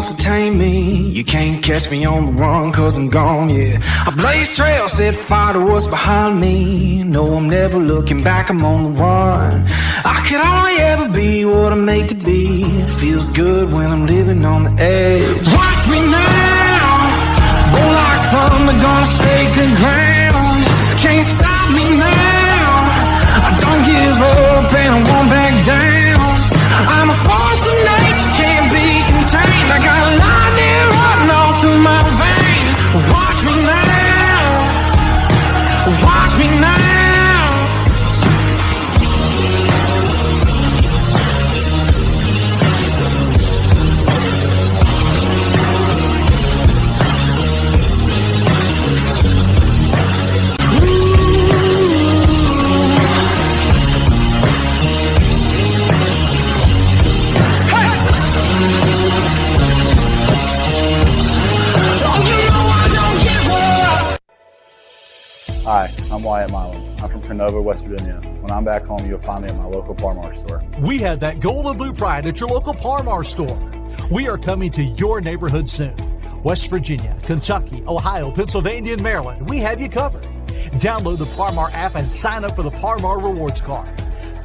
wants to tame me. You can't catch me on the run, cause I'm gone, yeah. I blaze trails, set fire to what's behind me. No, I'm never looking back, I'm on the run. I could only ever be what I'm made to be. It feels good when I'm living on the edge. Watch me now, roll like thunder, gonna sacred ground. Can't stop me now, I don't give up and I won't back down. I'm a force of nature, can't be contained. I got lightning running all through my veins. Watch me now, watch me now. Hi, I'm Wyatt Milam. I'm from Canova, West Virginia. When I'm back home, you'll find me at my local Par-Mar store. We have that gold and blue pride at your local Par-Mar store. We are coming to your neighborhood soon. West Virginia, Kentucky, Ohio, Pennsylvania, and Maryland, we have you covered. Download the Par-Mar app and sign up for the Par-Mar rewards card.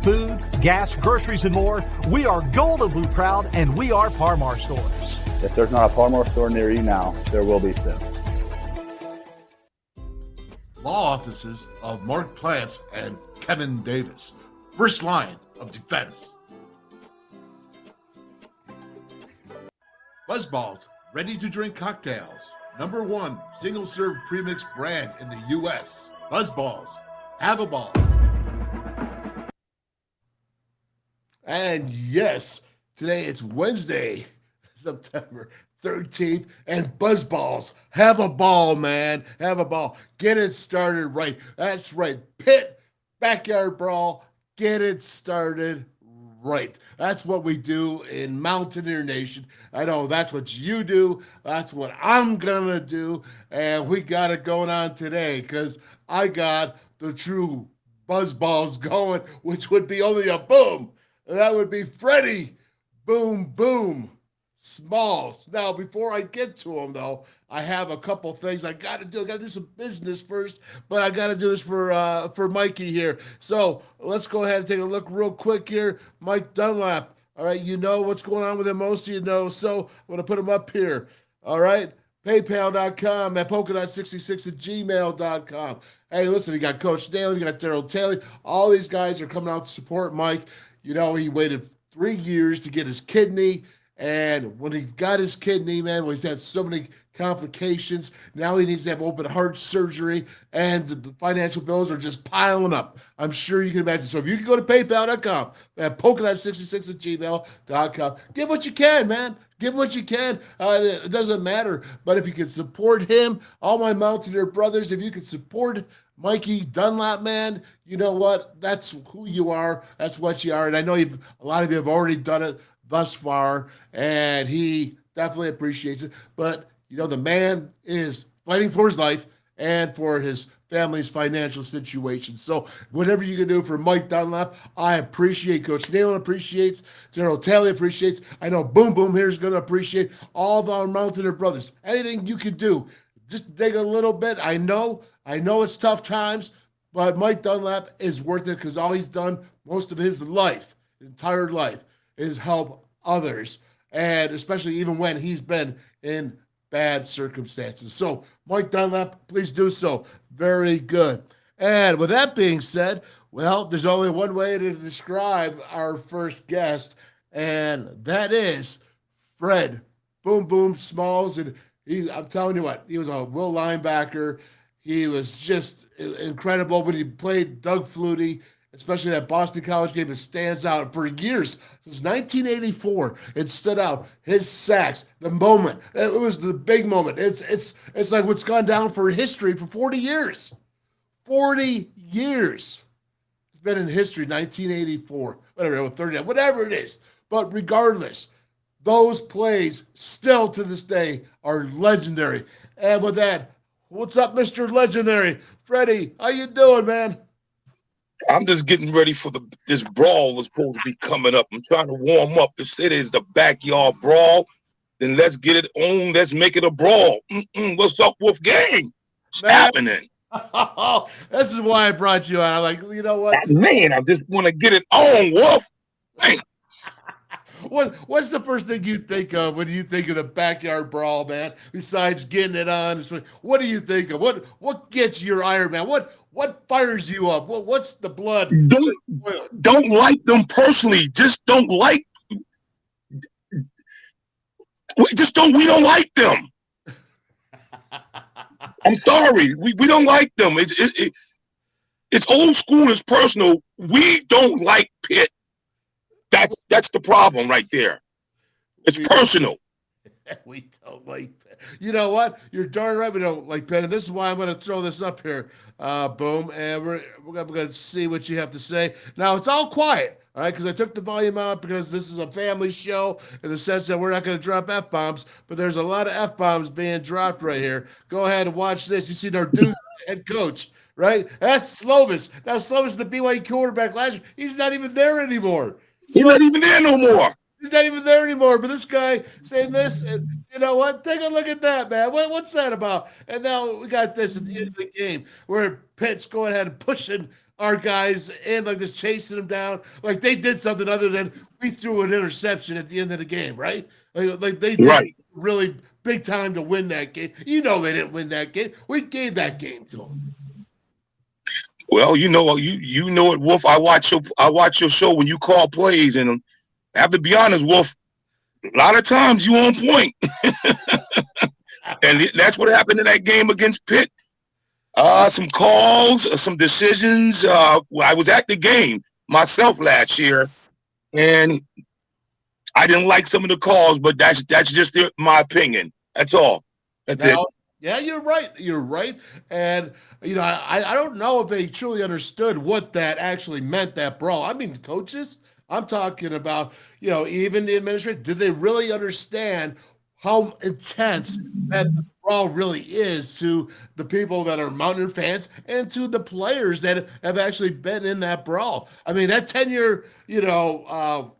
Food, gas, groceries, and more. We are gold and blue proud, and we are Par-Mar stores. If there's not a Par-Mar store near you now, there will be soon. Law offices of Mark Plants and Kevin Davis. First line of defense. Buzzballs, ready-to-drink cocktails. #1 single-serve premix brand in the U.S. Buzzballs, have a ball. And yes, today it's Wednesday, September 13th, and Buzzballs, have a ball, man. Have a ball. Get it started right. That's right. Pitt, backyard brawl, get it started right. That's what we do in Mountaineer Nation. I know that's what you do. That's what I'm going to do. And we got it going on today because I got the true Buzzballs going, which would be only a boom. And that would be Freddie Boom Boom Smalls. Now, before I get to him, though, I have a couple things I got to do. I got to do some business first, but I got to do this for Mikey here. So let's go ahead and take a look real quick here. Mike Dunlap. All right, you know what's going on with him. Most of you know, so I'm going to put him up here. All right, PayPal.com at polkadot66@gmail.com. Hey, listen, you got Coach Daly, you got Daryl Taylor. All these guys are coming out to support Mike. You know, he waited 3 years to get his kidney. And when he got his kidney, man, he's had so many complications. Now he needs to have open heart surgery, and the financial bills are just piling up. I'm sure you can imagine. So if you can go to PayPal.com, at polkadot66@gmail.com, give what you can, man. Give what you can. It doesn't matter. But if you can support him, all my Mountaineer brothers, if you can support Mikey Dunlap, man, you know what? That's who you are. That's what you are. And I know a lot of you have already done it thus far, and he definitely appreciates it. But, you know, the man is fighting for his life and for his family's financial situation. So whatever you can do for Mike Dunlap, I appreciate. Coach Nealon appreciates. Daryl Taylor appreciates. I know Boom Boom here is going to appreciate. All of our Mountaineer brothers. Anything you can do, just dig a little bit. I know it's tough times, but Mike Dunlap is worth it because all he's done most of his life, entire life, is help others, and especially even when he's been in bad circumstances. So, Mike Dunlap, please do so. Very good. And with that being said, well, there's only one way to describe our first guest, and that is Fred Boom Boom Smalls. And I'm telling you what, he was a will linebacker. He was just incredible when he played Doug Flutie, especially that Boston College game. It stands out for years. Since 1984, it stood out. His sacks, the moment. It was the big moment. It's like what's gone down for history for 40 years. 40 years. It's been in history, 1984, whatever, 30, whatever it is. But regardless, those plays still to this day are legendary. And with that, what's up, Mr. Legendary? Freddie, how you doing, man? I'm just getting ready for this brawl that's supposed to be coming up. I'm trying to warm up. The city is the backyard brawl. then let's get it on. Let's make it a brawl. What's up, Wolf Gang? What's Man. happening? Oh, this is why I brought you out. I'm like, you know what? Man, I just want to get it on, Wolf. Man. What's the first thing you think of when you think of the backyard brawl, man? Besides getting it on, what do you think of? What gets your ire, man? What fires you up? What's the blood? Don't like them personally. Just don't like. We don't like them. I'm sorry. We don't like them. It's old school. It's personal. We don't like Pitt. That's the problem right there. It's personal. We don't like Pitt. You know what? You're darn right we don't like Pitt. And this is why I'm going to throw this up here. Boom. And we're going to see what you have to say. Now, it's all quiet. All right, because I took the volume out because this is a family show in the sense that we're not going to drop F-bombs, but there's a lot of F-bombs being dropped right here. Go ahead and watch this. You see our dude head coach, right? That's Slovis. Now, Slovis, the BYU quarterback last year, he's not even there anymore. He's not even there no more. He's not even there anymore. But this guy saying this, and you know what? Take a look at that, man. What's that about? And now we got this at the end of the game where Pitt's going ahead and pushing our guys in, like just chasing them down, like they did something other than we threw an interception at the end of the game, right? Like they did really big time to win that game. You know they didn't win that game. We gave that game to them. Well, you know it, Wolf. I watch your show when you call plays, and I have to be honest, Wolf. A lot of times you on point, and that's what happened in that game against Pitt. Some calls, some decisions. I was at the game myself last year, and I didn't like some of the calls, but that's just my opinion. That's all. That's it. Yeah, you're right. You're right. And, you know, I don't know if they truly understood what that actually meant, that brawl. I mean, coaches, I'm talking about, you know, even the administration, did they really understand how intense that brawl really is to the people that are Mountaineer fans and to the players that have actually been in that brawl? I mean, that 10-year, what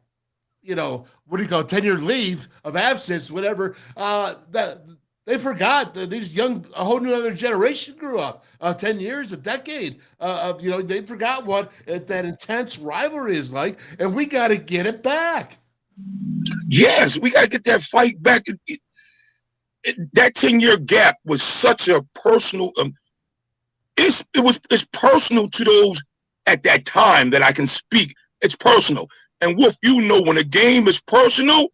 do you call it, 10-year leave of absence, whatever, that they forgot that a whole new other generation grew up. 10 years, a decade. They forgot what that intense rivalry is like, and we got to get it back. Yes, we got to get that fight back. That 10-year gap was such a personal. It's personal to those at that time that I can speak. It's personal, and Wolf, you know, when a game is personal,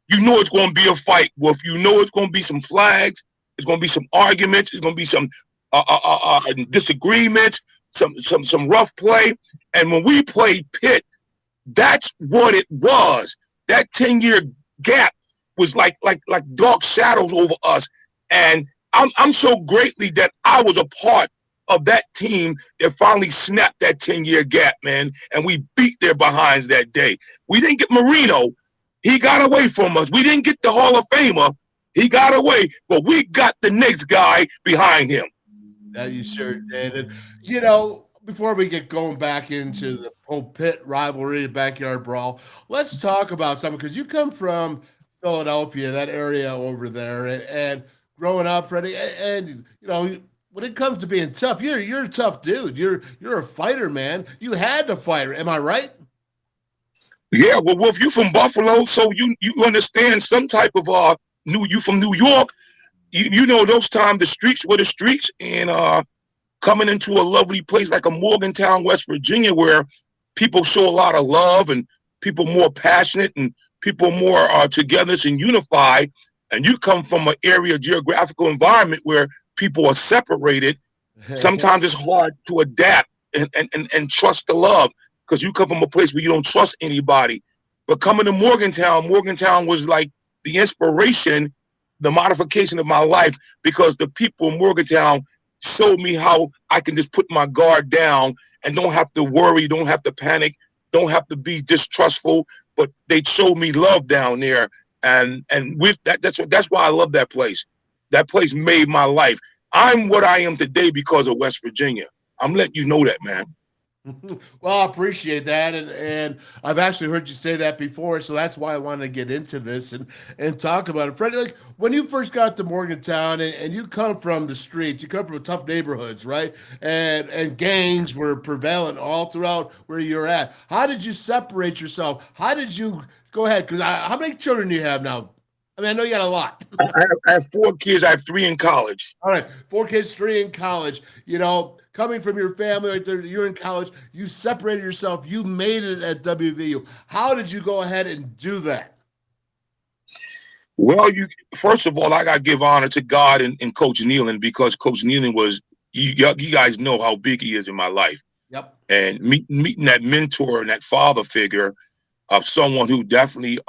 you know it's going to be a fight. Wolf, you know it's going to be some flags. It's going to be some arguments. It's going to be some disagreements. Some rough play. And when we played Pitt, that's what it was. That 10-year gap was like dark shadows over us. And I'm so greatly that I was a part of that team that finally snapped that 10-year gap, man. And we beat their behinds that day. We didn't get Marino. He got away from us. We didn't get the Hall of Famer. He got away, but we got the next guy behind him. Yeah, you sure did. And, you know, before we get going back into the whole Pitt rivalry, the backyard brawl, let's talk about something, because you come from Philadelphia, that area over there, and growing up, Freddie, and you know, when it comes to being tough, you're a tough dude. You're a fighter, man. You had to fight. Am I right? Yeah, well, Wolf, you from Buffalo, so you understand some type of you from New York. You know those times the streets were the streets, and coming into a lovely place like a Morgantown, West Virginia, where people show a lot of love and people more passionate and people more togetherness and unified. And you come from an area, geographical environment where people are separated. Sometimes it's hard to adapt and trust the love, because you come from a place where you don't trust anybody. But coming to Morgantown was like the inspiration, the modification of my life, because the people in Morgantown showed me how I can just put my guard down and don't have to worry, don't have to panic, don't have to be distrustful, but they showed me love down there. And with that, that's why I love that place. That place made my life. I'm what I am today because of West Virginia. I'm letting you know that, man. Well, I appreciate that, and I've actually heard you say that before, so that's why I wanted to get into this and talk about it. Freddie, like when you first got to Morgantown, and you come from the streets, you come from tough neighborhoods, right? And gangs were prevalent all throughout where you're at. How did you separate yourself? How did you go ahead? Because how many children do you have now? I mean, I know you got a lot. I have 4 kids. I have 3 in college. All right, 4 kids, 3 in college. You know, coming from your family right there, you're in college. You separated yourself. You made it at WVU. How did you go ahead and do that? Well, first of all, I got to give honor to God and Coach Nealon, because Coach Nealon was, you guys know how big he is in my life. Yep. And meeting that mentor and that father figure of someone who definitely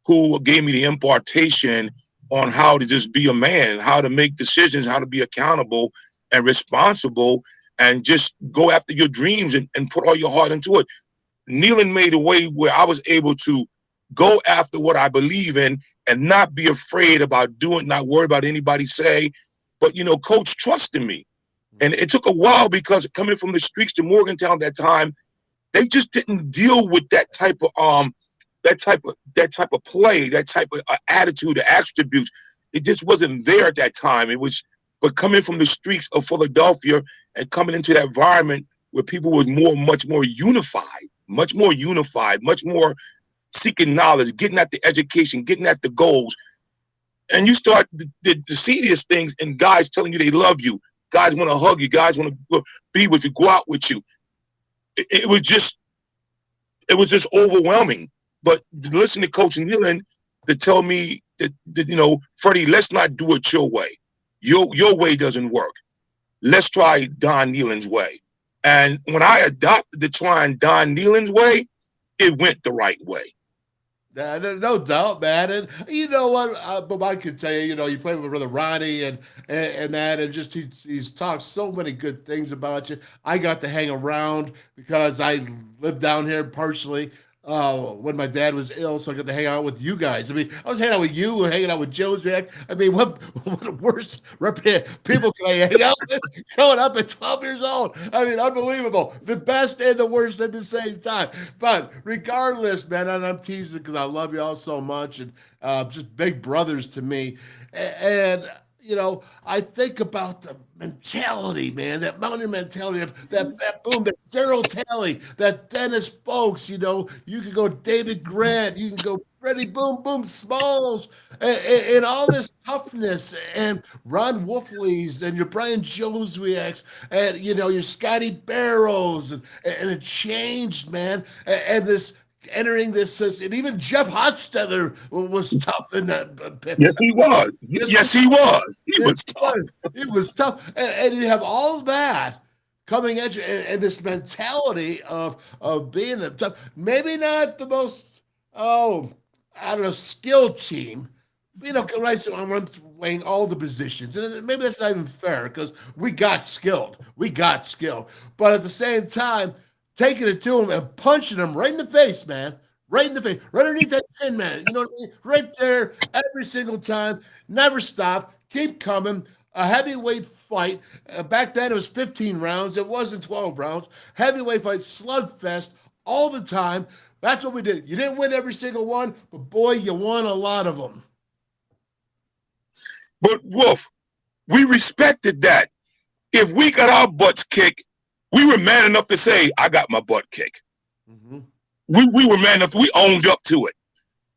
who gave me the impartation on how to just be a man and how to make decisions, how to be accountable and responsible, and just go after your dreams and put all your heart into it. Nealon made a way where I was able to go after what I believe in and not be afraid about doing, not worry about anybody say. But, you know, Coach trusted me. And it took a while, because coming from the streets to Morgantown that time, they just didn't deal with that type of play, that type of attitude, the attributes. It just wasn't there at that time. It was, but coming from the streets of Philadelphia and coming into that environment where people was much more unified, much more seeking knowledge, getting at the education, getting at the goals. And you start to see these things, and guys telling you they love you, guys want to hug you, guys want to be with you, go out with you. It was just overwhelming. But listen to Coach Nealon to tell me that, you know, Freddie, let's not do it your way. Your way doesn't work. Let's try Don Nealon's way. And when I adopted to trying Don Nealon's way, it went the right way. No doubt, man. And you know what? But I could tell you, you know, you played with Brother Ronnie and that, and just he's talked so many good things about you. I got to hang around because I lived down here partially when my dad was ill, so I got to hang out with you guys. I mean, I was hanging out with you, hanging out with Joe's Jack. I mean, what worse people can I hang out with growing up at 12 years old? I mean, unbelievable. The best and the worst at the same time. But regardless, man, and I'm teasing because I love you all so much, and just big brothers to me. And you know, I think about the mentality, man, that Mountaineer mentality, that boom, that Gerald Talley, that Dennis Folks, you know, you can go David Grant, you can go Freddie Boom Boom Smalls, and all this toughness, and Ron Wolfley's, and your Brian Joswiaks, and, you know, your Scotty Barrows, and it changed, man, and this entering this, and even Jeff Hostetler was tough in that. Yes, he was. Yes, he was. He was tough. He was tough, and you have all that coming at you, and this mentality of being a tough, maybe not the most, I don't know, skilled team. You know, right? So I'm playing all the positions, and maybe that's not even fair because we got skilled, but at the same time, taking it to him and punching him right in the face, man. Right in the face. Right underneath that chin, man. You know what I mean? Right there every single time. Never stop. Keep coming. A heavyweight fight. Back then it was 15 rounds. It wasn't 12 rounds. Heavyweight fight, slugfest all the time. That's what we did. You didn't win every single one, but boy, you won a lot of them. But Wolf, we respected that. If we got our butts kicked, we were man enough to say, I got my butt kicked. Mm-hmm. We were man enough, we owned up to it.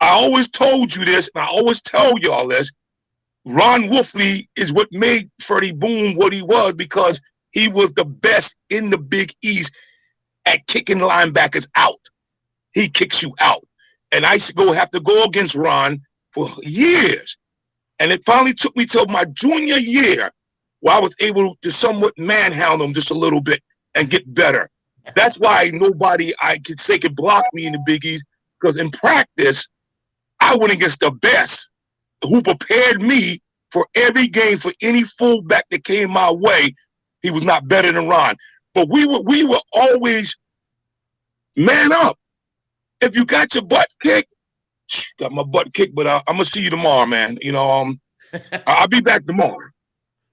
I always told you this, and I always tell y'all this. Ron Wolfley is what made Freddie Boom what he was, because he was the best in the Big East at kicking linebackers out. He kicks you out. And I used to have to go against Ron for years. And it finally took me till my junior year where I was able to somewhat manhandle him just a little bit and get better. That's why nobody I could say could block me in the Big East, because in practice, I went against the best who prepared me for every game, for any fullback that came my way. He was not better than Ron. But we were always man up. If you got your butt kicked, got my butt kicked, but I'm going to see you tomorrow, man. You know, I'll be back tomorrow.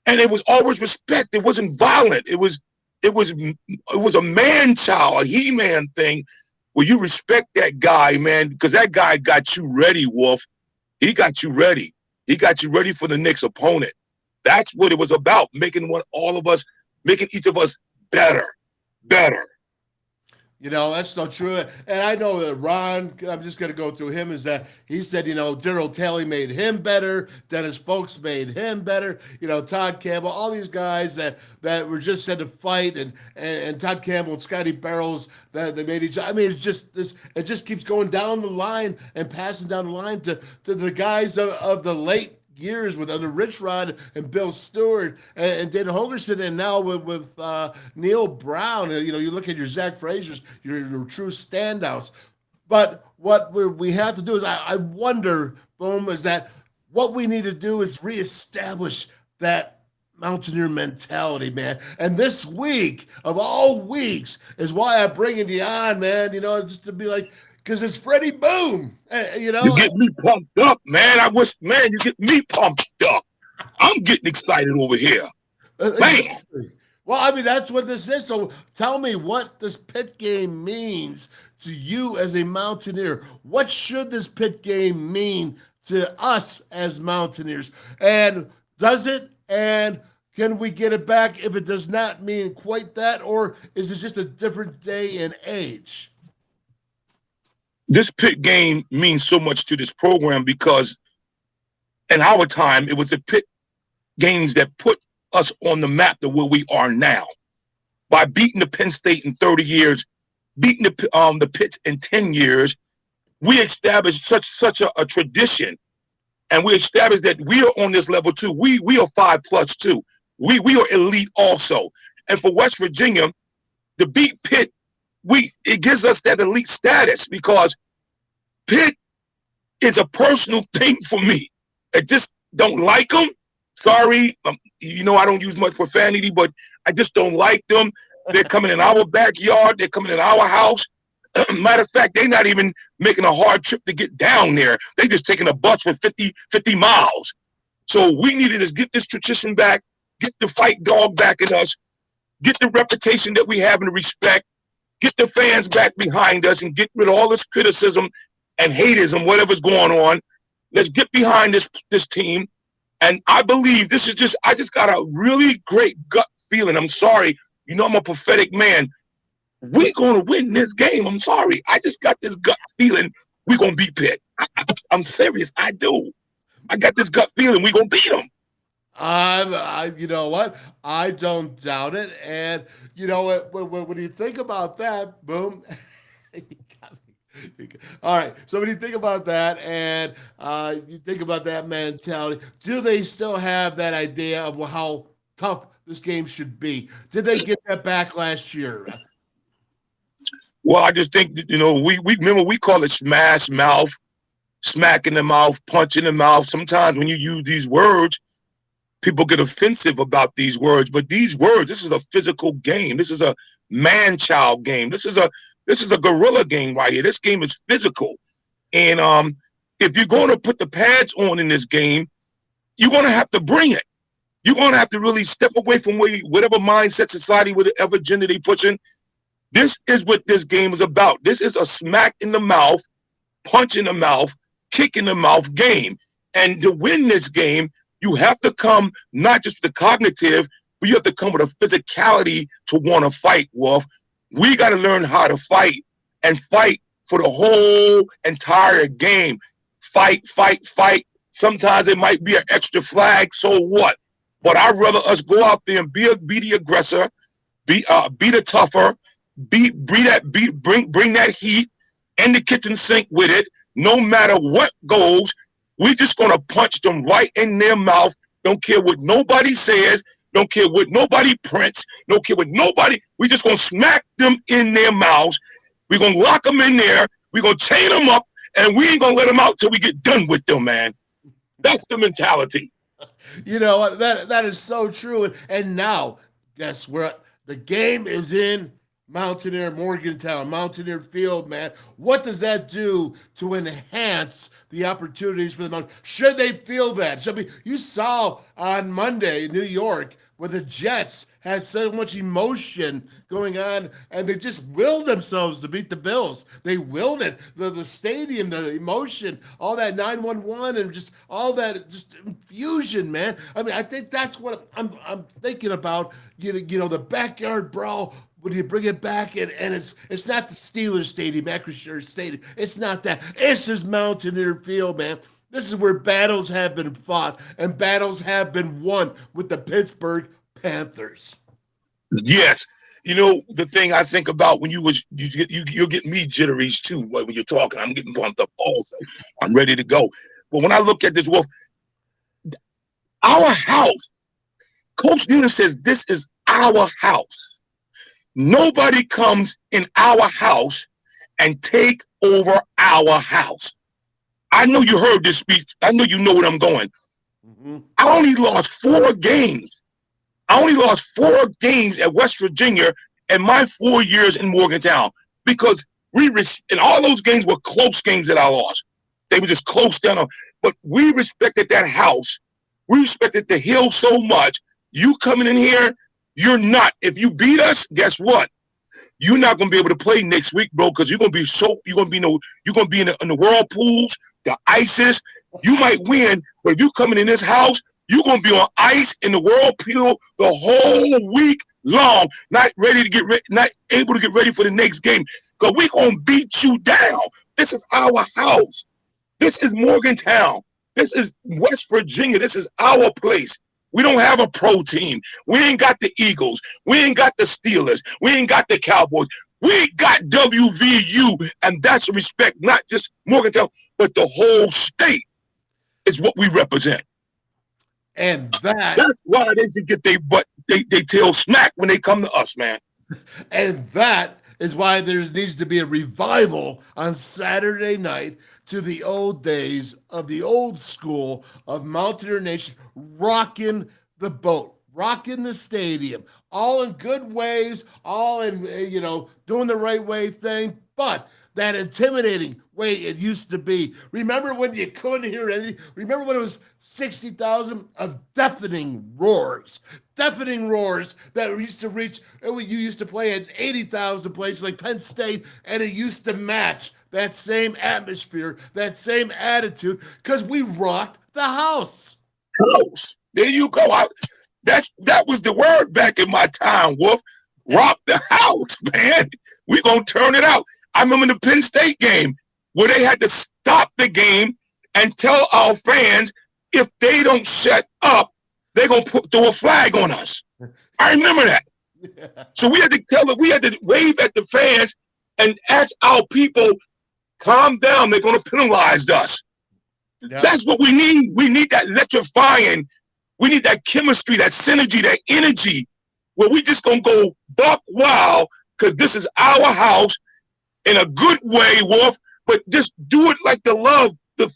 And it was always respect. It wasn't violent. It was it was a man child, a he-man thing where you respect that guy, man, because that guy got you ready, Wolf. He got you ready. He got you ready for the next opponent. That's what it was about, making each of us better. You know, that's so true. And I know that Ron, I'm just going to go through him, is that he said, you know, Daryl Talley made him better. Dennis Folks made him better. You know, Todd Campbell, all these guys that were just said to fight, and Todd Campbell and Scotty Barrows, that they made each other. I mean, it's just this, it just keeps going down the line and passing down the line to the guys of the late years with under Rich Rod and Bill Stewart and Dana Holgerson, and now with Neil Brown. You know, you look at your Zach Frazier's, your true standouts. But what we have to do is, I wonder, Boom, is that what we need to do is reestablish that Mountaineer mentality, man. And this week of all weeks is why I'm bringing you on, man. You know, just to be like, because it's Freddie Boom, you know. You get me pumped up, man. You get me pumped up. I'm getting excited over here, man. Well, I mean, that's what this is. So tell me what this Pitt game means to you as a Mountaineer. What should this Pitt game mean to us as Mountaineers? And does it, and can we get it back if it does not mean quite that, or is it just a different day and age? This Pitt game means so much to this program because in our time, it was the Pitt games that put us on the map to where we are now. By beating the Penn State in 30 years, beating the Pitts in 10 years, we established such a tradition, and we established that we are on this level too. We are 5+ too. We are elite also. And for West Virginia, to beat Pitt, it gives us that elite status, because Pitt is a personal thing for me. I just don't like them. Sorry, you know I don't use much profanity, but I just don't like them. They're coming in our backyard. They're coming in our house. Matter of fact, they're not even making a hard trip to get down there. They just taking a bus for 50 miles. So we need to just get this tradition back, get the fight dog back in us, get the reputation that we have and the respect, get the fans back behind us, and get rid of all this criticism and hateism, whatever's going on. Let's get behind this team. And I believe I just got a really great gut feeling. I'm sorry. You know, I'm a prophetic man. We're going to win this game. I'm sorry. I just got this gut feeling we're going to beat Pitt. I'm serious. I do. I got this gut feeling we're going to beat them. You know what? I don't doubt it. And you know what? When you think about that, Boom. You got me. All right. So when you think about that, and you think about that mentality, do they still have that idea of how tough this game should be? Did they get that back last year? Well, I just think that, you know, we remember we call it smash mouth, smack in the mouth, punch in the mouth. Sometimes when you use these words, people get offensive about these words. But these words, this is a physical game. This is a man-child game. This is a guerrilla game right here. This game is physical. And if you're going to put the pads on in this game, you're going to have to bring it. You're going to have to really step away from whatever mindset society, whatever agenda they pushing. This is what this game is about. This is a smack in the mouth, punch in the mouth, kick in the mouth game. And to win this game, you have to come not just with the cognitive, but you have to come with a physicality to want to fight, Wolf. We got to learn how to fight, and fight for the whole entire game. Fight, fight, fight. Sometimes it might be an extra flag, so what? But I'd rather us go out there and be the aggressor, be the tougher, bring that heat and the kitchen sink with it. No matter what goes, we're just gonna punch them right in their mouth. Don't care what nobody says. Don't care what nobody prints. Don't care what nobody. We're just gonna smack them in their mouths. We're gonna lock them in there. We're gonna chain them up, and we ain't gonna let them out till we get done with them, man. That's the mentality. You know what? That is so true. And now, guess what? The game is in Mountaineer, Morgantown, Mountaineer Field, man. What does that do to enhance the opportunities for the Mountaineers? Should they feel that? You saw on Monday in New York where the Jets had so much emotion going on, and they just willed themselves to beat the Bills. They willed it. The stadium, the emotion, all that 911, and just all that just infusion, man. I mean, I think that's what I'm thinking about. You know, the backyard brawl. When you bring it back, and it's not the Steelers Stadium, Acrisure Stadium. It's not that. It's just Mountaineer Field, man. This is where battles have been fought and battles have been won with the Pittsburgh Panthers. Yes. You know, the thing I think about when you're getting me jitteries too when you're talking. I'm getting pumped up also. I'm ready to go. But when I look at this, Wolf, our house, Coach Newton says this is our house. Nobody comes in our house and take over our house. I know you heard this speech. I know you know where I'm going. Mm-hmm. I only lost 4 games. I only lost 4 games at West Virginia in my 4 years in Morgantown because and all those games were close games that I lost. They were just close down. But we respected that house. We respected the Hill so much. You coming in here, you're not. If you beat us, guess what? You're not gonna be able to play next week, bro, because you're gonna be in the whirlpools, the ices. You might win, but if you coming in this house, you're gonna be on ice in the whirlpool the whole week long, not able to get ready for the next game. Because we're gonna beat you down. This is our house. This is Morgantown. This is West Virginia. This is our place. We don't have a pro team. We ain't got the Eagles. We ain't got the Steelers. We ain't got the Cowboys. We got WVU, and that's respect, not just Morgantown, but the whole state is what we represent. And that's why they should get they tail smack when they come to us, man. And that is why there needs to be a revival on Saturday night to the old days of the old school of Mountaineer Nation rocking the boat, rocking the stadium, all in good ways, all in, doing the right way thing, but that intimidating way it used to be. Remember when you couldn't hear anything? Remember when it was 60,000 of deafening roars that used to reach, you used to play at 80,000 places like Penn State, and it used to match that same atmosphere, that same attitude, because we rocked the house. There you go. That was the word back in my time, Wolf. Rock the house, man. We're going to turn it out. I remember the Penn State game where they had to stop the game and tell our fans if they don't shut up, they're going to throw a flag on us. I remember that. Yeah. So we had to wave at the fans and ask our people, calm down, they're going to penalize us. Yeah. That's what we need. We need that electrifying. We need that chemistry, that synergy, that energy, where we just going to go buck wild because this is our house in a good way, Wolf, but just do it like for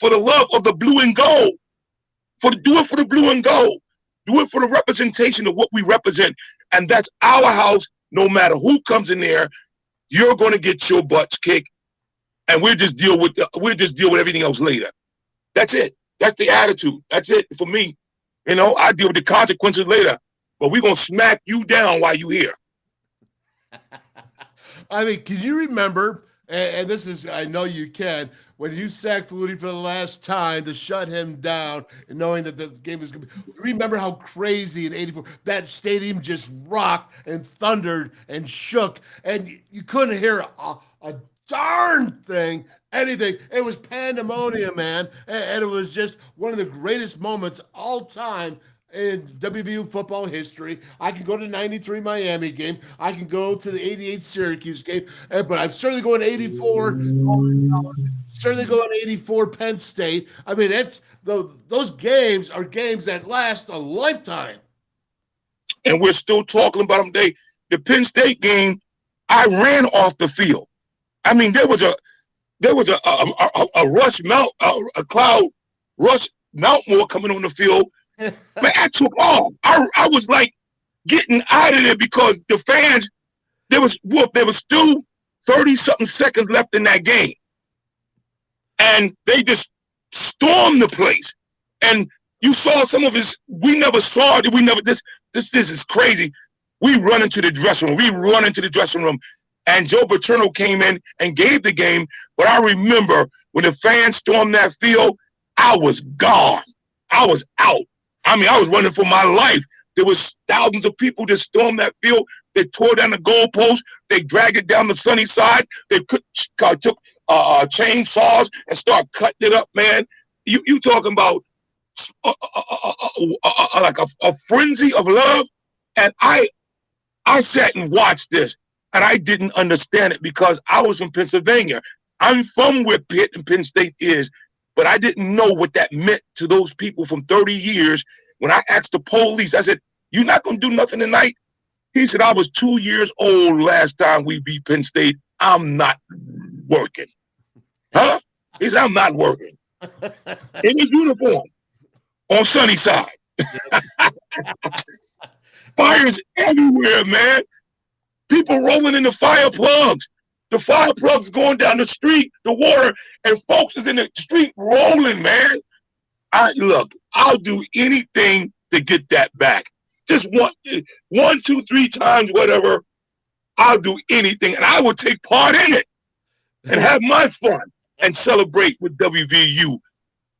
the love of the blue and gold. Do it for the blue and gold. Do it for the representation of what we represent. And that's our house. No matter who comes in there, you're going to get your butts kicked. And we'll just deal with everything else later. That's it. That's the attitude. That's it for me. I deal with the consequences later. But we're going to smack you down while you're here. I mean, can you remember, and this is, I know you can, when you sacked Flutie for the last time to shut him down and knowing that the game was going to be, remember how crazy in 84, that stadium just rocked and thundered and shook, and you couldn't hear a darn thing, anything. It was pandemonium, man, and it was just one of the greatest moments all time in WVU football history. I can go to 93 Miami game. I can go to the 88 Syracuse game, but I'm certainly going to 84. Certainly going to 84 Penn State. I mean, those games are games that last a lifetime. And we're still talking about them today. The Penn State game, I ran off the field. I mean, there was a Cloud Rush Mountmore coming on the field. Man, I took off. I was like getting out of there because the fans, there was still 30-something seconds left in that game. And they just stormed the place. And you saw some of his, we never saw it. this is crazy. We run into the dressing room. And Joe Paterno came in and gave the game. But I remember when the fans stormed that field, I was gone. I was out. I mean, I was running for my life. There was thousands of people that stormed that field. They tore down the goalpost. They dragged it down the sunny side. They took chainsaws and started cutting it up, man. You talking about like a frenzy of love? And I sat and watched this, and I didn't understand it because I was from Pennsylvania. I'm from where Pitt and Penn State is, but I didn't know what that meant to those people from 30 years. When I asked the police, I said, "You're not going to do nothing tonight?" He said, "I was 2 years old last time we beat Penn State. I'm not working." Huh? He said, "I'm not working." In his uniform on Sunnyside. Fires everywhere, man. People rolling in the fire plugs. The fire plugs going down the street, the water, and folks is in the street rolling, man. I'll do anything to get that back. Just one, 2, 3 times, whatever. I'll do anything, and I will take part in it and have my fun and celebrate with WVU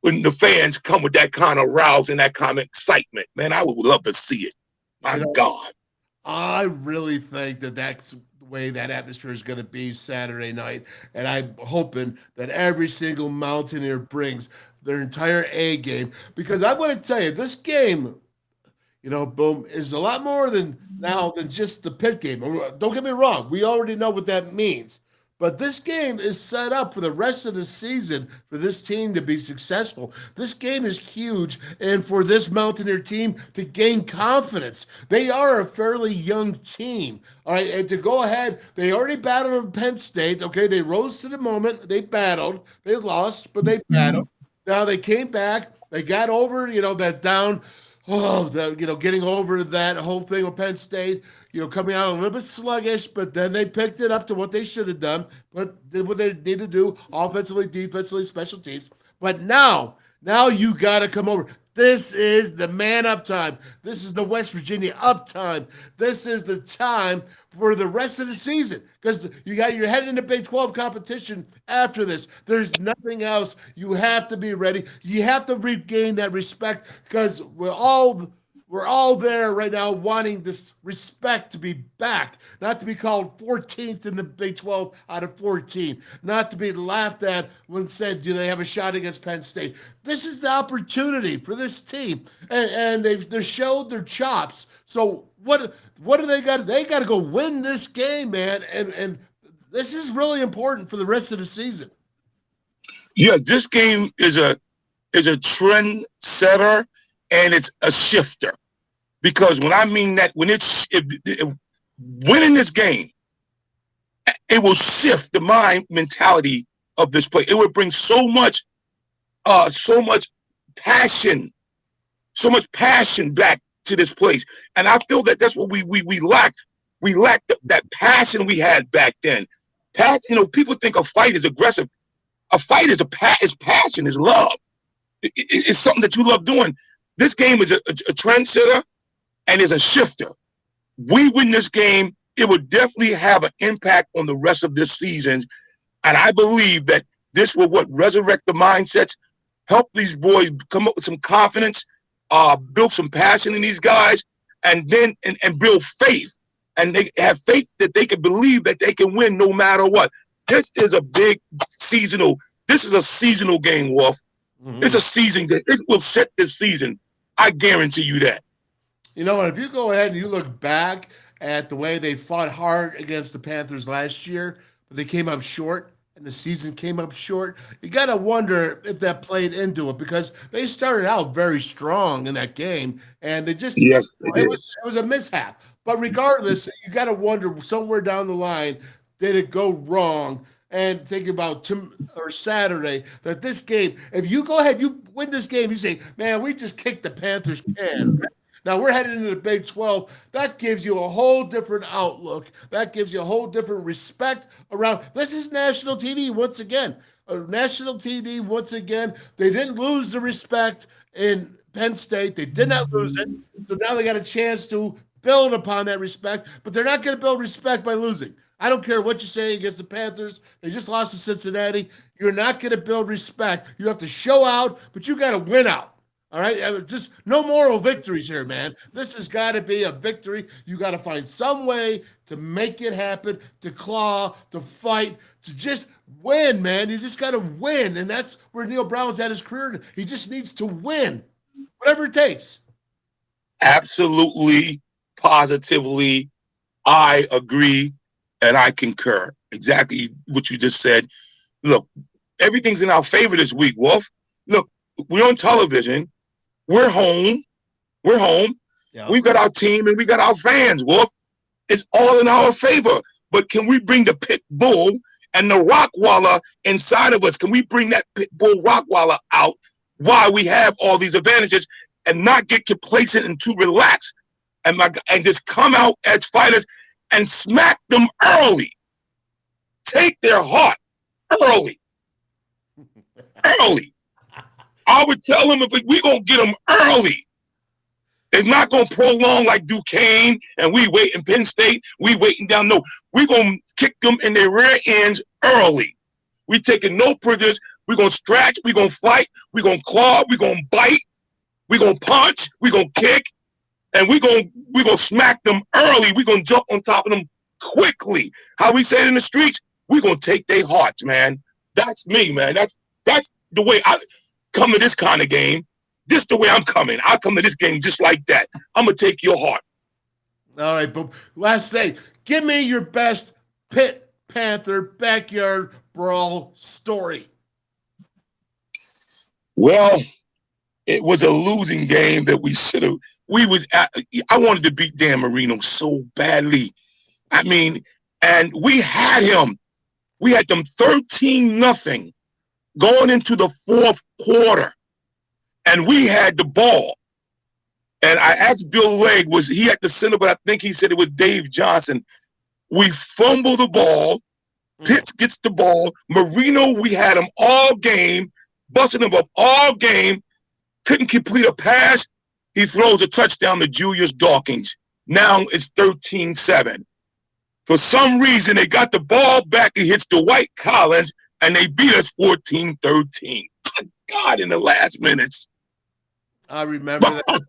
when the fans come with that kind of rouse and that kind of excitement. Man, I would love to see it. My God. I really think that's the way that atmosphere is going to be Saturday night, and I'm hoping that every single Mountaineer brings their entire A game, because I'm going to tell you, this game, boom, is a lot more than just the Pitt game. Don't get me wrong. We already know what that means. But this game is set up for the rest of the season for this team to be successful. This game is huge, and for this Mountaineer team to gain confidence. They are a fairly young team. All right, and to go ahead, they already battled Penn State. Okay, they rose to the moment. They battled. They lost, but they battled. Now they came back. They got over, that down. Getting over that whole thing with Penn State, coming out a little bit sluggish, but then they picked it up to what they should have done, but did what they need to do offensively, defensively, special teams. But now you got to come over. This is the man up time. This is the West Virginia up time. This is the time for the rest of the season, because you're heading into Big 12 competition after this. There's nothing else. You have to be ready. You have to regain that respect, because we're all there right now wanting this respect to be back, not to be called 14th in the Big 12 out of 14, not to be laughed at when said, do they have a shot against Penn State? This is the opportunity for this team, and they've showed their chops. So what do they got? They got to go win this game, man, and this is really important for the rest of the season. Yeah, this game is a trend setter, and it's a shifter. Because when I mean that, when winning this game, it will shift the mind mentality of this play. It will bring so much passion back to this place. And I feel that that's what we lack. We lack that passion we had back then. People think a fight is aggressive. A fight is passion, is love. It's something that you love doing. This game is a trendsetter. And is a shifter. We win this game, it would definitely have an impact on the rest of this season. And I believe that this will resurrect the mindsets, help these boys come up with some confidence, build some passion in these guys, and then and build faith. And they have faith that they can believe that they can win no matter what. This is a seasonal game, Wolf. Mm-hmm. It's a season that it will set this season. I guarantee you that. And if you go ahead and you look back at the way they fought hard against the Panthers last year, but they came up short, and the season came up short, you got to wonder if that played into it, because they started out very strong in that game, and they just it was a mishap. But regardless, you got to wonder somewhere down the line, did it go wrong? And think about Saturday, that this game, if you go ahead, you win this game, you say, man, we just kicked the Panthers' can. Now we're heading into the Big 12. That gives you a whole different outlook. That gives you a whole different respect around. This is national TV once again. National TV once again. They didn't lose the respect in Penn State. They did not lose it. So now they got a chance to build upon that respect, but they're not going to build respect by losing. I don't care what you say against the Panthers. They just lost to Cincinnati. You're not going to build respect. You have to show out, but you got to win out. All right? Just no moral victories here, man. This has got to be a victory. You got to find some way to make it happen, to claw, to fight, to just win, man. You just got to win, and that's where Neil Brown's at his career. He just needs to win, whatever it takes. Absolutely, positively, I agree, and I concur. Exactly what you just said. Look, everything's in our favor this week, Wolf. Look, we're on television. We're home. We're home. Yeah. We've got our team and we got our fans, Wolf. It's all in our favor. But can we bring the pit bull and the Rottweiler inside of us? Can we bring that pit bull Rottweiler out while we have all these advantages and not get complacent and too relaxed and just come out as fighters and smack them early? Take their heart early. Early. I would tell them if we're going to get them early. It's not going to prolong like Duquesne and we wait in Penn State. We waiting down. No, we're going to kick them in their rear ends early. We taking no prisoners. We're going to scratch. We're going to fight. We're going to claw. We're going to bite. We're going to punch. We're going to kick. And we're going to smack them early. We're going to jump on top of them quickly. How we say it in the streets, we're going to take their hearts, man. That's me, man. That's the way I come to this kind of game. This the way I'm coming. I come to this game just like that. I'm going to take your heart. All right, but last thing. Give me your best Pitt Panther backyard brawl story. Well, it was a losing game that I wanted to beat Dan Marino so badly. I mean, and we had him. We had them 13-0 going into the fourth quarter. And we had the ball. And I asked Bill Legg, was he at the center, but I think he said it was Dave Johnson. We fumble the ball. Pitts gets the ball. Marino, we had him all game, busting him up all game. Couldn't complete a pass. He throws a touchdown to Julius Dawkins. Now it's 13-7. For some reason, they got the ball back. It hits Dwight Collins, and they beat us 14-13. God, in the last minutes. I remember that.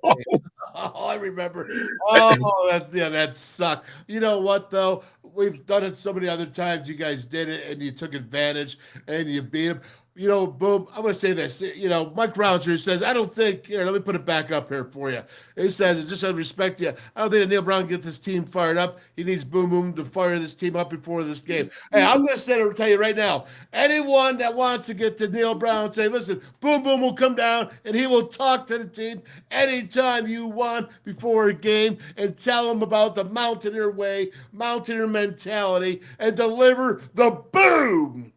Oh, I remember. Oh, that sucked. You know what, though? We've done it so many other times. You guys did it, and you took advantage, and you beat them. You know, boom, I'm going to say this. You know, Mike Rounds here says, I don't think, here, let me put it back up here for you. He says, just out of respect to you, I don't think that Neil Brown gets this team fired up. He needs Boom Boom to fire this team up before this game. Hey, I'm going to tell you right now, anyone that wants to get to Neil Brown and say, listen, Boom Boom will come down and he will talk to the team anytime you want before a game and tell them about the Mountaineer way, Mountaineer mentality, and deliver the boom.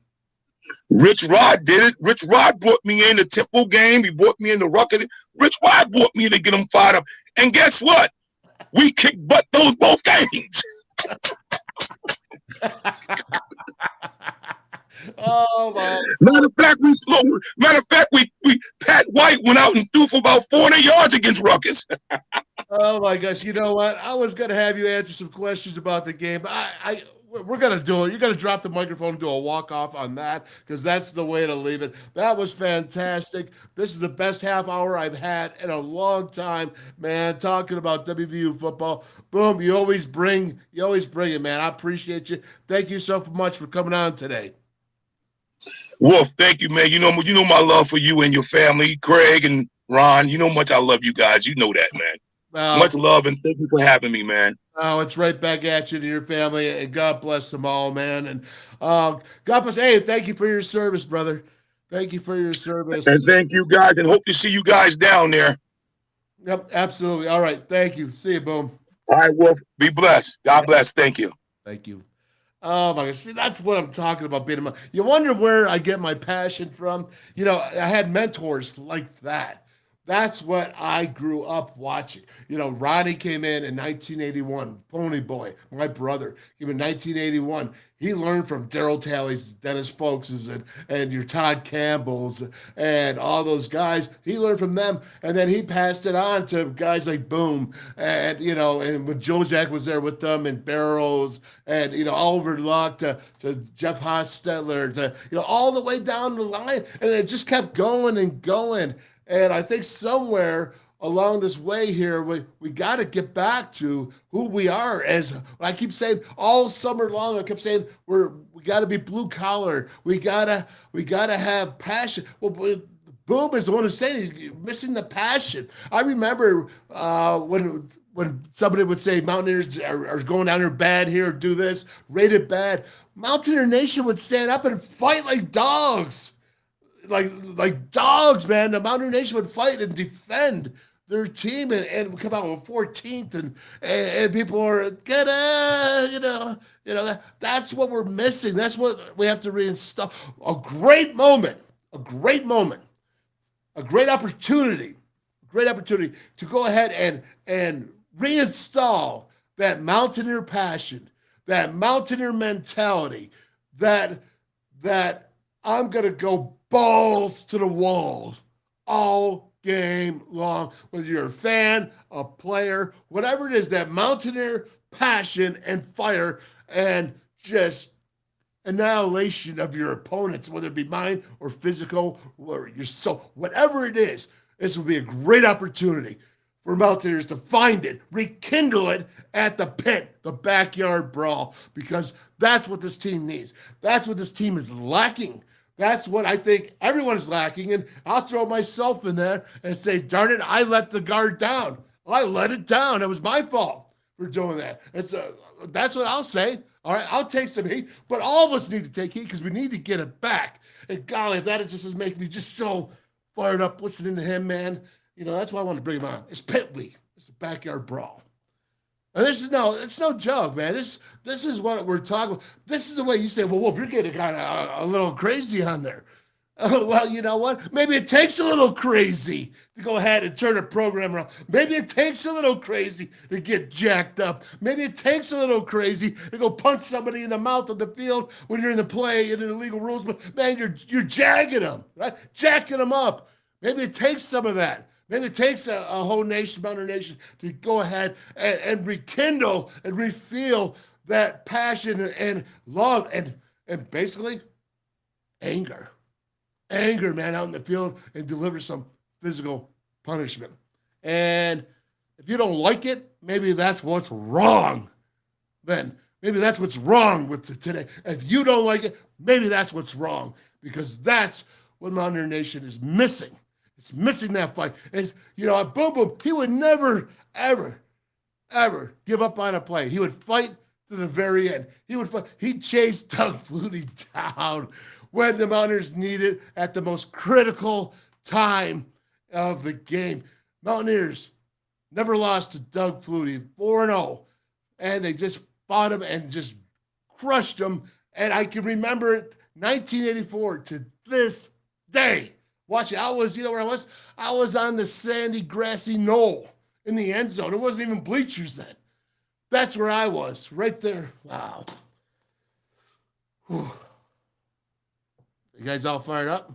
Rich Rod did it. Rich Rod brought me in the Temple game. He brought me in the Rucker. Rich Rod brought me in to get him fired up. And guess what? We kicked butt those both games. Oh my! Matter of fact, we Pat White went out and threw for about 400 yards against Ruckus. Oh my gosh! You know what? I was gonna have you answer some questions about the game. We're going to do it. You're going to drop the microphone and do a walk-off on that because that's the way to leave it. That was fantastic. This is the best half hour I've had in a long time, man, talking about WVU football. Boom, you always bring it, man. I appreciate you. Thank you so much for coming on today. Wolf, thank you, man. You know my love for you and your family, Craig and Ron. You know how much I love you guys. You know that, man. Much love, and thank you for having me, man. Oh, it's right back at you to your family, and God bless them all, man. And God bless. Hey, thank you for your service, brother. Thank you for your service. And thank you, guys, and hope to see you guys down there. Yep, absolutely. All right, thank you. See you, boom. All right, Wolf. Be blessed. God bless. Thank you. Thank you. Oh my gosh, see, that's what I'm talking about. Being you wonder where I get my passion from. You know, I had mentors like that That's what I grew up watching. Ronnie came in 1981, Pony Boy, my brother, came in 1981. He learned from Daryl Talley's, Dennis Folks's, and your Todd Campbell's, and all those guys. He learned from them, and then he passed it on to guys like Boom, and and when Jozak was there with them, and Barrows, and Oliver Luck to Jeff Hostetler, to all the way down the line, and it just kept going and going. And I think somewhere along this way here, we got to get back to who we are. As I keep saying all summer long, I kept saying we got to be blue collar. We gotta have passion. Well, Boom is the one who's saying he's missing the passion. I remember when somebody would say Mountaineers are going down here bad here, do this, rated bad. Mountaineer Nation would stand up and fight like dogs. Like dogs, man. The Mountaineer Nation would fight and defend their team and come out with 14th and people are that's what we're missing. That's what we have to reinstall. A great opportunity to go ahead and reinstall that Mountaineer passion, that Mountaineer mentality, that I'm gonna go balls to the wall all game long, whether you're a fan, a player, whatever it is, that Mountaineer passion and fire and just annihilation of your opponents, whether it be mine or physical or your soul, whatever it is. This will be a great opportunity for Mountaineers to find it, rekindle it at the Pitt, the backyard brawl, because that's what this team needs. That's what this team is lacking. That's what I think everyone's lacking. And I'll throw myself in there and say, darn it, I let the guard down. I let it down. It was my fault for doing that. That's what I'll say. All right, I'll take some heat. But all of us need to take heat because we need to get it back. And golly, if that is just making me just so fired up listening to him, man. That's why I want to bring him on. It's Pitt Week. It's a backyard brawl. And it's no joke, man. This is what we're talking about. This is the way you say, well, Wolf, you're getting kind of a little crazy on there. Well, you know what? Maybe it takes a little crazy to go ahead and turn a program around. Maybe it takes a little crazy to get jacked up. Maybe it takes a little crazy to go punch somebody in the mouth of the field when you're in the play and in the legal rules. But, man, you're jagging them, right? Jacking them up. Maybe it takes some of that. Maybe it takes a whole nation, Mountaineer Nation, to go ahead and rekindle and refeel that passion and love and basically anger. Anger, man, out in the field and deliver some physical punishment. And if you don't like it, maybe that's what's wrong. Then maybe that's what's wrong with today. If you don't like it, maybe that's what's wrong, because that's what Mountaineer Nation is missing. It's missing that fight. And, Boom Boom, he would never, ever, ever give up on a play. He would fight to the very end. He chased Doug Flutie down when the Mountaineers needed at the most critical time of the game. Mountaineers never lost to Doug Flutie, 4-0. And they just fought him and just crushed him. And I can remember it, 1984 to this day. Watch it. I was, where I was? I was on the sandy, grassy knoll in the end zone. It wasn't even bleachers then. That's where I was, right there. Wow. Whew. You guys all fired up?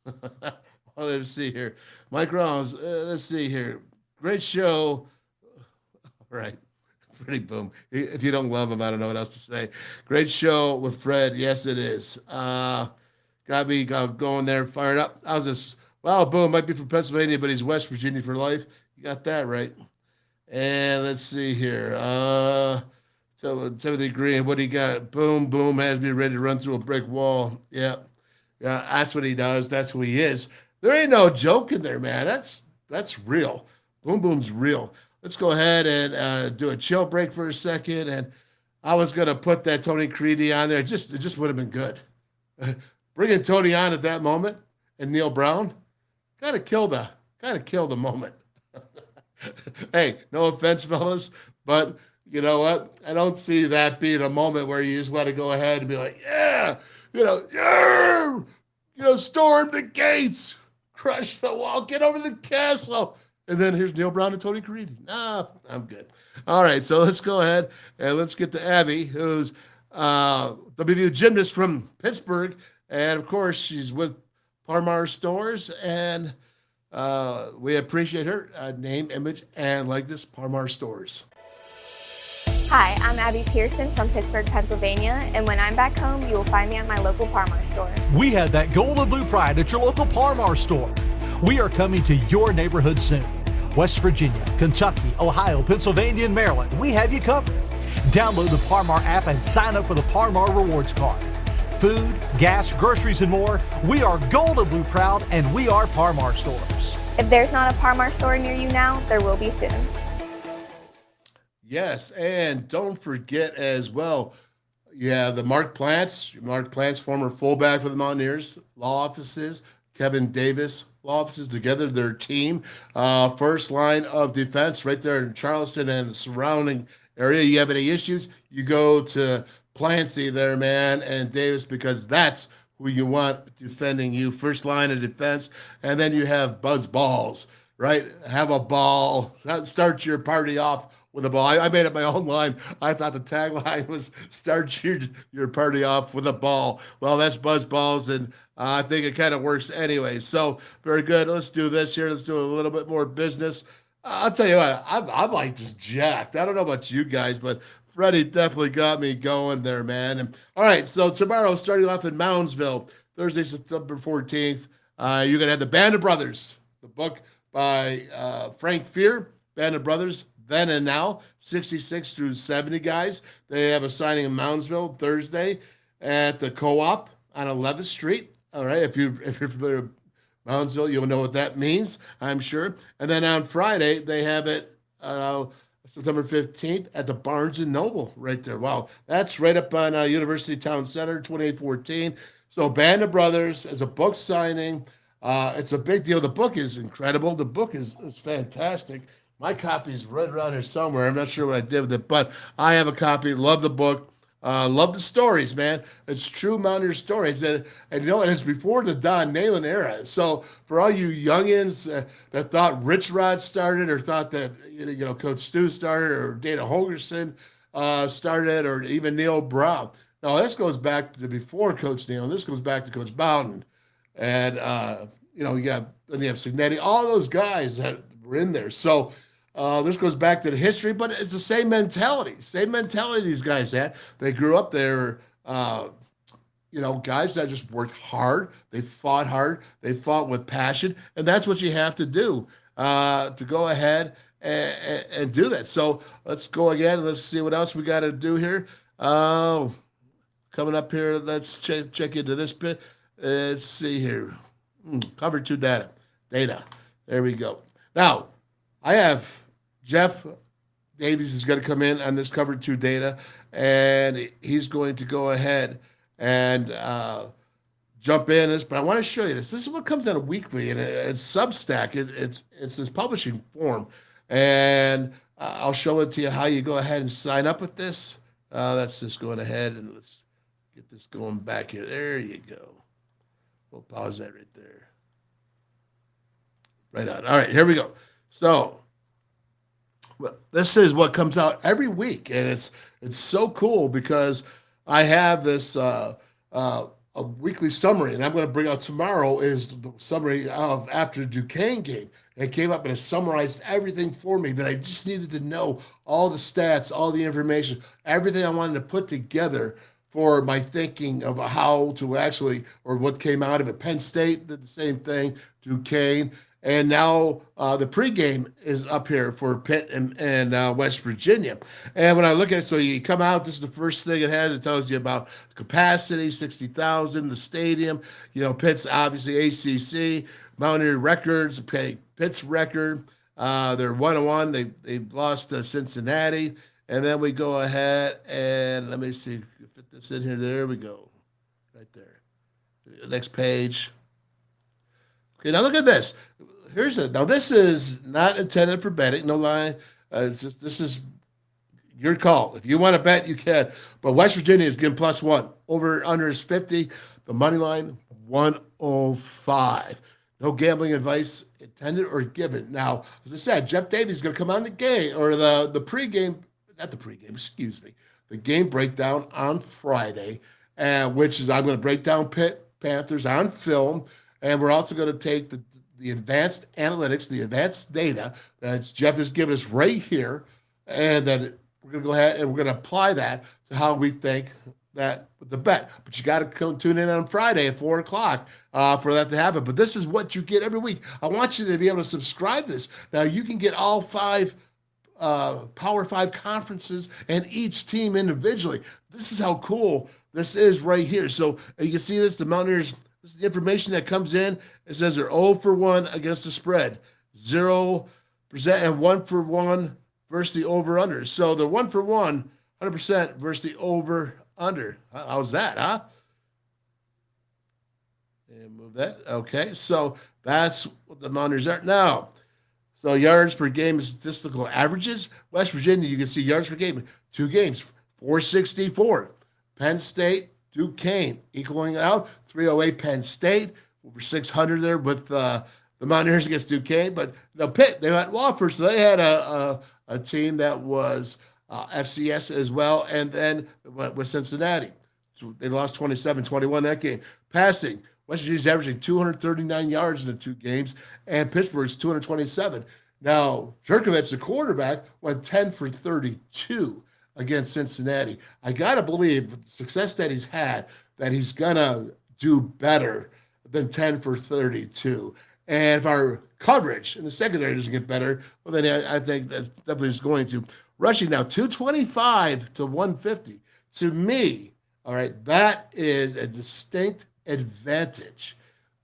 Well, let's see here. Mike Rollins, let's see here. Great show. All right. Freddie Boom. If you don't love him, I don't know what else to say. Great show with Fred. Yes, it is. Got me going there, fired up. I was just, Boom might be from Pennsylvania, but he's West Virginia for life. You got that right. And let's see here. Timothy Green, what do you got? Boom has me ready to run through a brick wall. Yeah, that's what he does. That's who he is. There ain't no joke in there, man. That's real. Boom's real. Let's go ahead and do a chill break for a second. And I was gonna put that Tony Creedy on there. It just would have been good. Bringing Tony on at that moment and Neil Brown, kind of kill the moment. Hey, no offense, fellas, but you know what? I don't see that being a moment where you just want to go ahead and be like, yeah, storm the gates, crush the wall, get over the castle. And then here's Neil Brown and Tony Caridi. Nah, I'm good. All right, so let's go ahead and let's get to Abby, who's WVU gymnast from Pittsburgh. And, of course, she's with Parmar Stores. And we appreciate her name, image, and likeness, Parmar Stores. Hi, I'm Abby Pearson from Pittsburgh, Pennsylvania, and when I'm back home, you will find me at my local Parmar store. We have that gold and blue pride at your local Parmar store. We are coming to your neighborhood soon. West Virginia, Kentucky, Ohio, Pennsylvania, and Maryland, we have you covered. Download the Parmar app and sign up for the Parmar Rewards Card. Food, gas, groceries, and more, we are gold and blue proud, and we are Parmar Stores. If there's not a Parmar store near you now, there will be soon. Yes, and don't forget as well, you have the Mark Plants, former fullback for the Mountaineers, law offices, Kevin Davis, law offices together, their team, first line of defense right there in Charleston and the surrounding area. You have any issues, you go to Plancy there, man, and Davis, because that's who you want defending you, first line of defense. And then you have Buzz Balls, right? Have a ball, start your party off with a ball. I made up my own line. I thought the tagline was start your party off with a ball. Well, that's Buzz Balls, and I think it kind of works anyway. So very good. Let's do this here. Let's do a little bit more business. I'll tell you what, I'm like just jacked. I don't know about you guys, but Freddie definitely got me going there, man. And all right, so tomorrow, starting off in Moundsville, Thursday, September 14th, you're going to have the Band of Brothers, the book by Frank Fear, Band of Brothers, Then and Now, 66 through 70 guys. They have a signing in Moundsville Thursday at the Co-op on 11th Street. All right, if you're familiar with Moundsville, you'll know what that means, I'm sure. And then on Friday, they have it September 15th at the Barnes & Noble right there. Wow, that's right up on University Town Center, 2814. So Band of Brothers is a book signing. It's a big deal. The book is incredible. The book is fantastic. My copy's right around here somewhere. I'm not sure what I did with it, but I have a copy. Love the book. Love the stories, man. It's true Mountaineer stories. And you know, and it's before the Don Nalen era. So for all you youngins that thought Rich Rod started or thought that, you know, Coach Stu started or Dana Holgerson started or even Neil Brown. No, this goes back to before Coach Neal. This goes back to Coach Bowden. And, you know, you have Signetti, all those guys that were in there. So, this goes back to the history, but it's the same mentality. These guys had. They grew up there, you know, guys that just worked hard. They fought hard. They fought with passion, and that's what you have to do to go ahead and do that. So let's go again. Let's see what else we got to do here. Coming up here, let's check into this bit. Let's see here. Cover 2 data. There we go. Now, I have Jeff Davies is going to come in on this cover 2 data, and he's going to go ahead and jump in this. But I want to show you this. This is what comes out weekly, and it's Substack. It's this publishing form, and I'll show it to you how you go ahead and sign up with this. Let's just go ahead and let's get this going back here. There you go. We'll pause that right there. Right on. All right, here we go. So, well, this is what comes out every week, and it's so cool because I have this a weekly summary, and I'm going to bring out tomorrow is the summary of after the Duquesne game. It came up and it summarized everything for me that I just needed to know, all the stats, all the information, everything I wanted to put together for my thinking of how to actually, or what came out of it. Penn State did the same thing, Duquesne. And now the pregame is up here for Pitt and West Virginia. And when I look at it, so you come out, this is the first thing it has. It tells you about capacity, 60,000, the stadium. You know, Pitt's obviously ACC, Mountaineer records, Pitt's record. They're 1-1. They lost to Cincinnati. And then we go ahead and let me see, fit this in here. There we go, right there. Next page. Okay, now look at this. Now this is not intended for betting, no lie. This is your call. If you want to bet, you can. But West Virginia is getting +1. Over under is 50. The money line 105. No gambling advice intended or given. Now, as I said, Jeff Davies is going to come on the game or the pregame, not the pregame, excuse me, the game breakdown on Friday, which is I'm going to break down Pitt Panthers on film, and we're also going to take the advanced analytics, the advanced data that Jeff has given us right here, and then we're going to go ahead and we're going to apply that to how we think that with the bet. But you got to tune in on Friday at 4 o'clock for that to happen. But this is what you get every week. I want you to be able to subscribe to this. Now, you can get all 5 Power 5 conferences and each team individually. This is how cool this is right here. So you can see this, the Mountaineers, this is the information that comes in. It says they're 0 for 1 against the spread, 0% and 1 for 1 versus the over-under. So they're 1 for 1, 100% versus the over-under. How's that, huh? And move that. Okay, so that's what the Mountaineers are. Now, so yards per game is statistical averages. West Virginia, you can see yards per game, 2 games, 464. Penn State, Duquesne, equaling out, 308 Penn State, over 600 there with the Mountaineers against Duquesne. But Pitt, they went Wofford, so they had a team that was FCS as well, and then went with Cincinnati. So they lost 27-21 that game. Passing, West Virginia's averaging 239 yards in the 2 games, and Pittsburgh's 227. Now, Jerkovich, the quarterback, went 10 for 32 against Cincinnati. I got to believe with the success that he's had, that he's going to do better than 10 for 32. And if our coverage in the secondary doesn't get better, well, then I think that's definitely is going to. Rushing now, 225 to 150. To me, all right, that is a distinct advantage.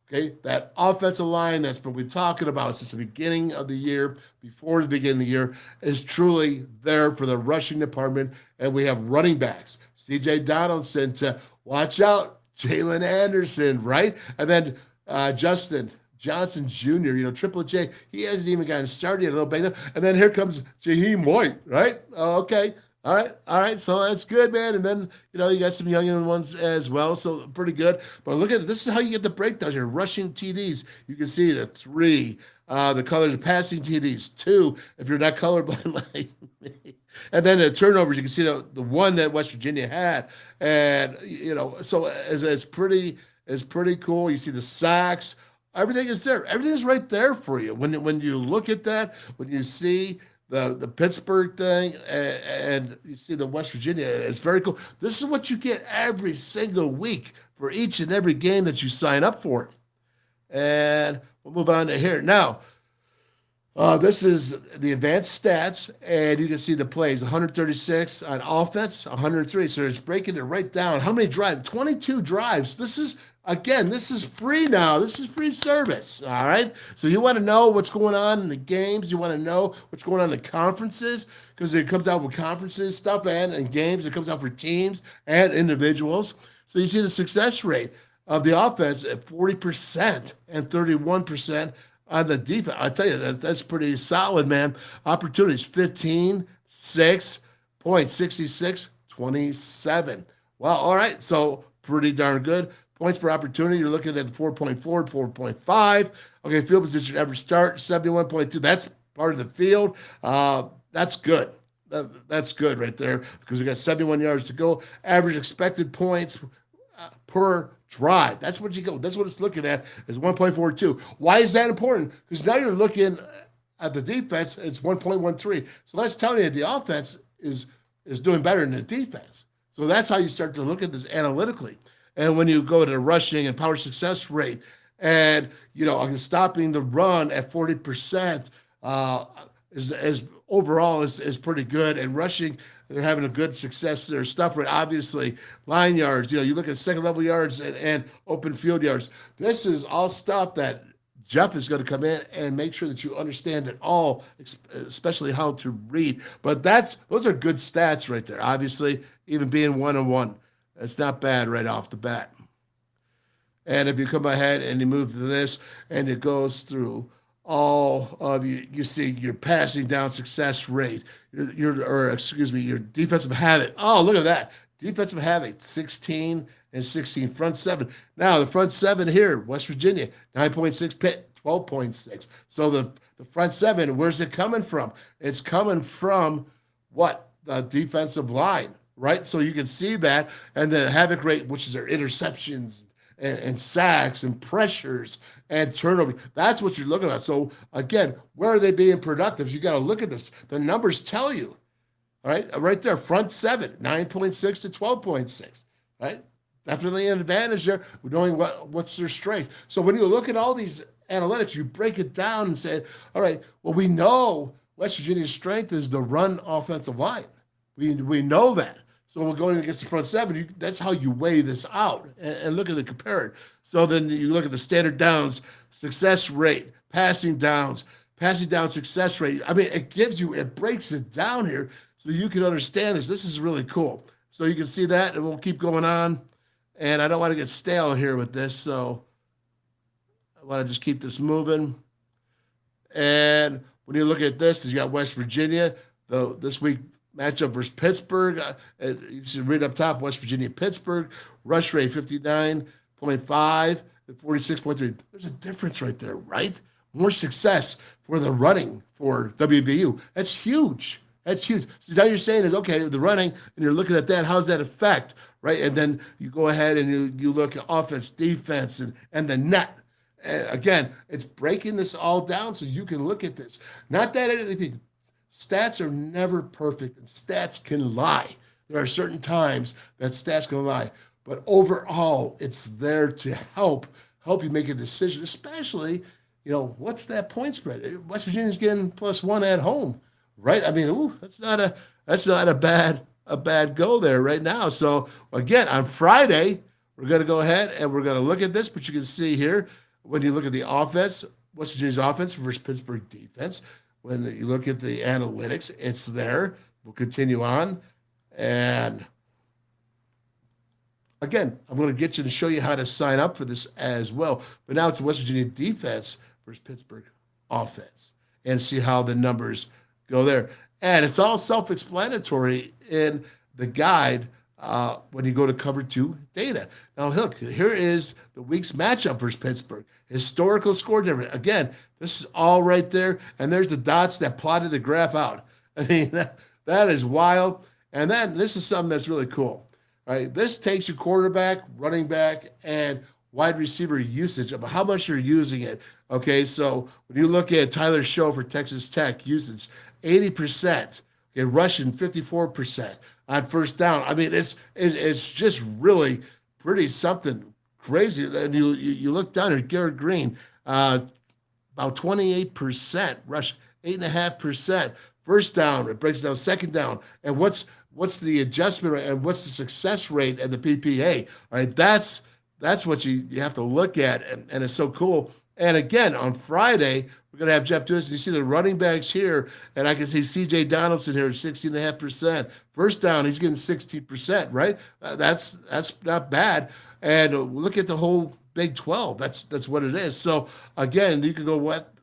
Okay, that offensive line that's been we've talking about since the beginning of the year, before the beginning of the year, is truly there for the rushing department. And we have running backs, C.J. Donaldson to watch out, Jalen Anderson, right? And then Justin Johnson Jr., Triple J, he hasn't even gotten started yet, a little banged up. And then here comes Jaheim White, right? Okay. All right. So that's good, man. And then, you got some young ones as well. So pretty good. But look at it. This is how you get the breakdown here. Rushing TDs. You can see the 3. The colors of passing TDs, 2, if you're not colorblind like me. And then the turnovers, you can see the one that West Virginia had. And, so it's pretty cool. You see the sacks. Everything is there. Everything is right there for you. When you look at that, when you see the Pittsburgh thing and you see the West Virginia, it's very cool. This is what you get every single week for each and every game that you sign up for. And we'll move on to here. Now, this is the advanced stats, and you can see the plays, 136 on offense, 103. So it's breaking it right down. How many drives? 22 drives. This is free now. This is free service, all right? So you want to know what's going on in the games. You want to know what's going on in the conferences, because it comes out with conferences stuff and games. It comes out for teams and individuals. So you see the success rate of the offense at 40% and 31% on the defense. I tell you, that's pretty solid, man. Opportunities, 15, 6, points, 66, 27. Well, all right, so pretty darn good. Points per opportunity, you're looking at 4.4, 4.5. Okay, field position average start, 71.2. That's part of the field. That's good. That's good right there, because we got 71 yards to go. Average expected points per drive. That's what you go. That's what it's looking at, is 1.42. Why is that important? Because now you're looking at the defense, it's 1.13. So that's telling you the offense is doing better than the defense. So that's how you start to look at this analytically. And when you go to rushing and power success rate, and stopping the run at 40% is overall is pretty good. And rushing, they're having a good success. Their stuff rate, obviously, line yards. You look at second level yards and open field yards. This is all stuff that Jeff is going to come in and make sure that you understand it all, especially how to read. But those are good stats right there. Obviously, even being 1-on-1. It's not bad right off the bat. And if you come ahead and you move to this, and it goes through all of you see your passing down success rate, your defensive habit. Oh, look at that. Defensive habit, 16 and 16, front 7. Now, the front 7 here, West Virginia, 9.6, Pitt, 12.6. So the front seven, where's it coming from? It's coming from what? The defensive line, right? So you can see that. And the havoc rate, which is their interceptions and sacks and pressures and turnovers. That's what you're looking at. So again, where are they being productive? You got to look at this. The numbers tell you, all right there, front seven, 9.6 to 12.6, right? Definitely an advantage there. We're knowing what's their strength. So when you look at all these analytics, you break it down and say, all right, well, we know West Virginia's strength is the run offensive line. We know that. So we're going against the front seven. That's how you weigh this out and look at it, compare it. So then you look at the standard downs, success rate, passing down success rate. I mean, it breaks it down here so you can understand this. This is really cool. So you can see that, and we'll keep going on. And I don't want to get stale here with this, so I want to just keep this moving. And when you look at this, you got West Virginia, this week matchup versus Pittsburgh. You should read up top, West Virginia, Pittsburgh. Rush rate 59.5 and 46.3. There's a difference right there, right? More success for the running for WVU. That's huge. That's huge. So now you're saying is, okay, the running, and you're looking at that, how's that affect, right? And then you go ahead and you look at offense, defense, and the net. Again, it's breaking this all down so you can look at this. Not that anything. Stats are never perfect, and stats can lie. There are certain times that stats can lie. But overall, it's there to help you make a decision, especially, what's that point spread? West Virginia's getting +1 at home. Right? I mean, that's not a bad go there right now. So again, on Friday, we're going to go ahead and we're going to look at this, but you can see here when you look at the offense, West Virginia's offense versus Pittsburgh defense. When you look at the analytics, it's there. We'll continue on. And again, I'm going to get you to show you how to sign up for this as well. But now it's West Virginia defense versus Pittsburgh offense and see how the numbers go there. And it's all self-explanatory in the guide when you go to cover 2 data. Now, look, here is the week's matchup versus Pittsburgh. Historical score difference. Again, this is all right there. And there's the dots that plotted the graph out. I mean, that is wild. And then this is something that's really cool, right? This takes your quarterback, running back, and wide receiver usage of how much you're using it. Okay, so when you look at Tyler Show for Texas Tech usage, 80%. Okay, rushing 54% on first down. I mean, it's just really pretty something crazy. And you look down at Garrett Green, about 28% rush, 8.5% first down. It breaks down second down. And what's the adjustment rate and what's the success rate and the PPA? All right, that's what you have to look at, and it's so cool. And again, on Friday, we're going to have Jeff Dewis. You see the running backs here, and I can see C.J. Donaldson here, 16.5%. First down, he's getting 60%, right? That's not bad. And look at the whole Big 12. That's what it is. So, again, you can go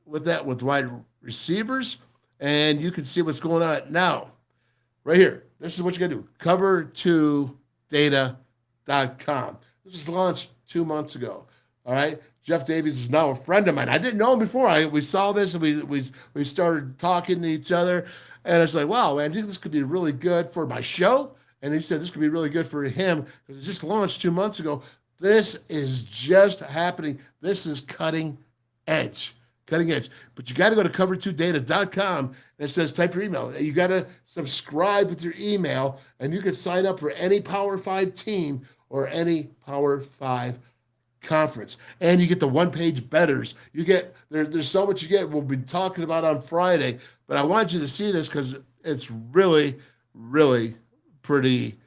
with that with wide receivers, and you can see what's going on now. Right here, this is what you got to do. Cover2data.com. This was launched 2 months ago, all right? Jeff Davies is now a friend of mine. I didn't know him before. We saw this, and we started talking to each other, and it's like, wow, man, this could be really good for my show. And he said this could be really good for him because it just launched 2 months ago. This is just happening. This is cutting edge. But you got to go to cover2data.com, and it says type your email. You got to subscribe with your email, and you can sign up for any Power 5 team or any Power 5 conference, and you get the one-page betters. You get there's so much you get. We'll be talking about on Friday, but I want you to see this because it's really, really pretty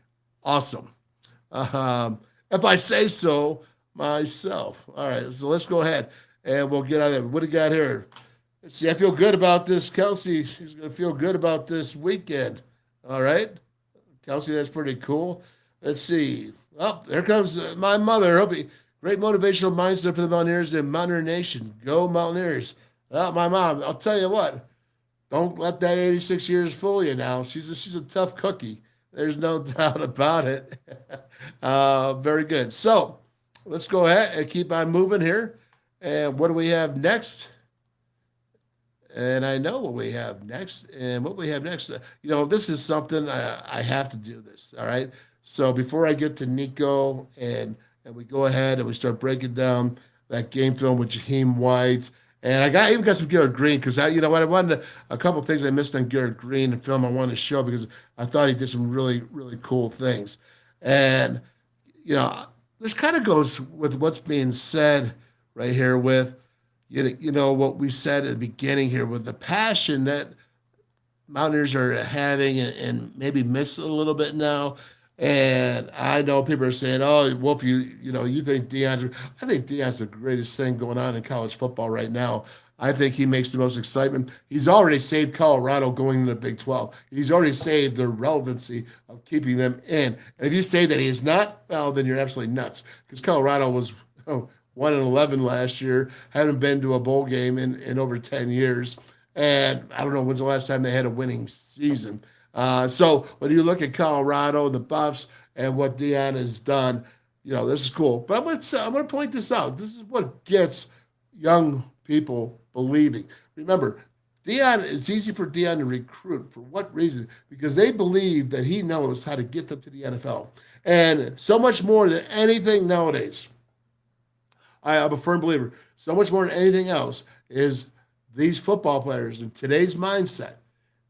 awesome. If I say so myself. All right, so let's go ahead and we'll get out of there. What do you got here? Let's see. I feel good about this. Kelsey, she's gonna feel good about this weekend. All right, Kelsey, that's pretty cool. Let's see. Oh, there comes my mother. Great motivational mindset for the Mountaineers and Mountaineer Nation. Go Mountaineers. Well, my mom, I'll tell you what, don't let that 86 years fool you now. She's a tough cookie. There's no doubt about it. Very good. So let's go ahead and keep on moving here. And what do we have next? And I know what we have next. And what we have next, this is something I have to do this. All right. So before I get to Nicco and we go ahead and we start breaking down that game film with Jaheim White, and I even got some Garrett Green because I wanted a couple things I missed on Garrett Green, the film I wanted to show because I thought he did some really, really cool things. And, this kind of goes with what's being said right here with, what we said at the beginning here with the passion that Mountaineers are having and maybe miss a little bit now. And I know people are saying, "Oh, Wolf, you think Deion's?" I think Deion's the greatest thing going on in college football right now. I think he makes the most excitement. He's already saved Colorado going into the Big 12. He's already saved the relevancy of keeping them in. And if you say that he is not, well, then you're absolutely nuts. Because Colorado was 1-11 last year, haven't been to a bowl game in over 10 years. And I don't know when's the last time they had a winning season. So when you look at Colorado, the Buffs, and what Deion has done, this is cool. But I'm going to point this out. This is what gets young people believing. Remember, it's easy for Deion to recruit. For what reason? Because they believe that he knows how to get them to the NFL. And so much more than anything nowadays, I'm a firm believer, so much more than anything else is these football players in today's mindset,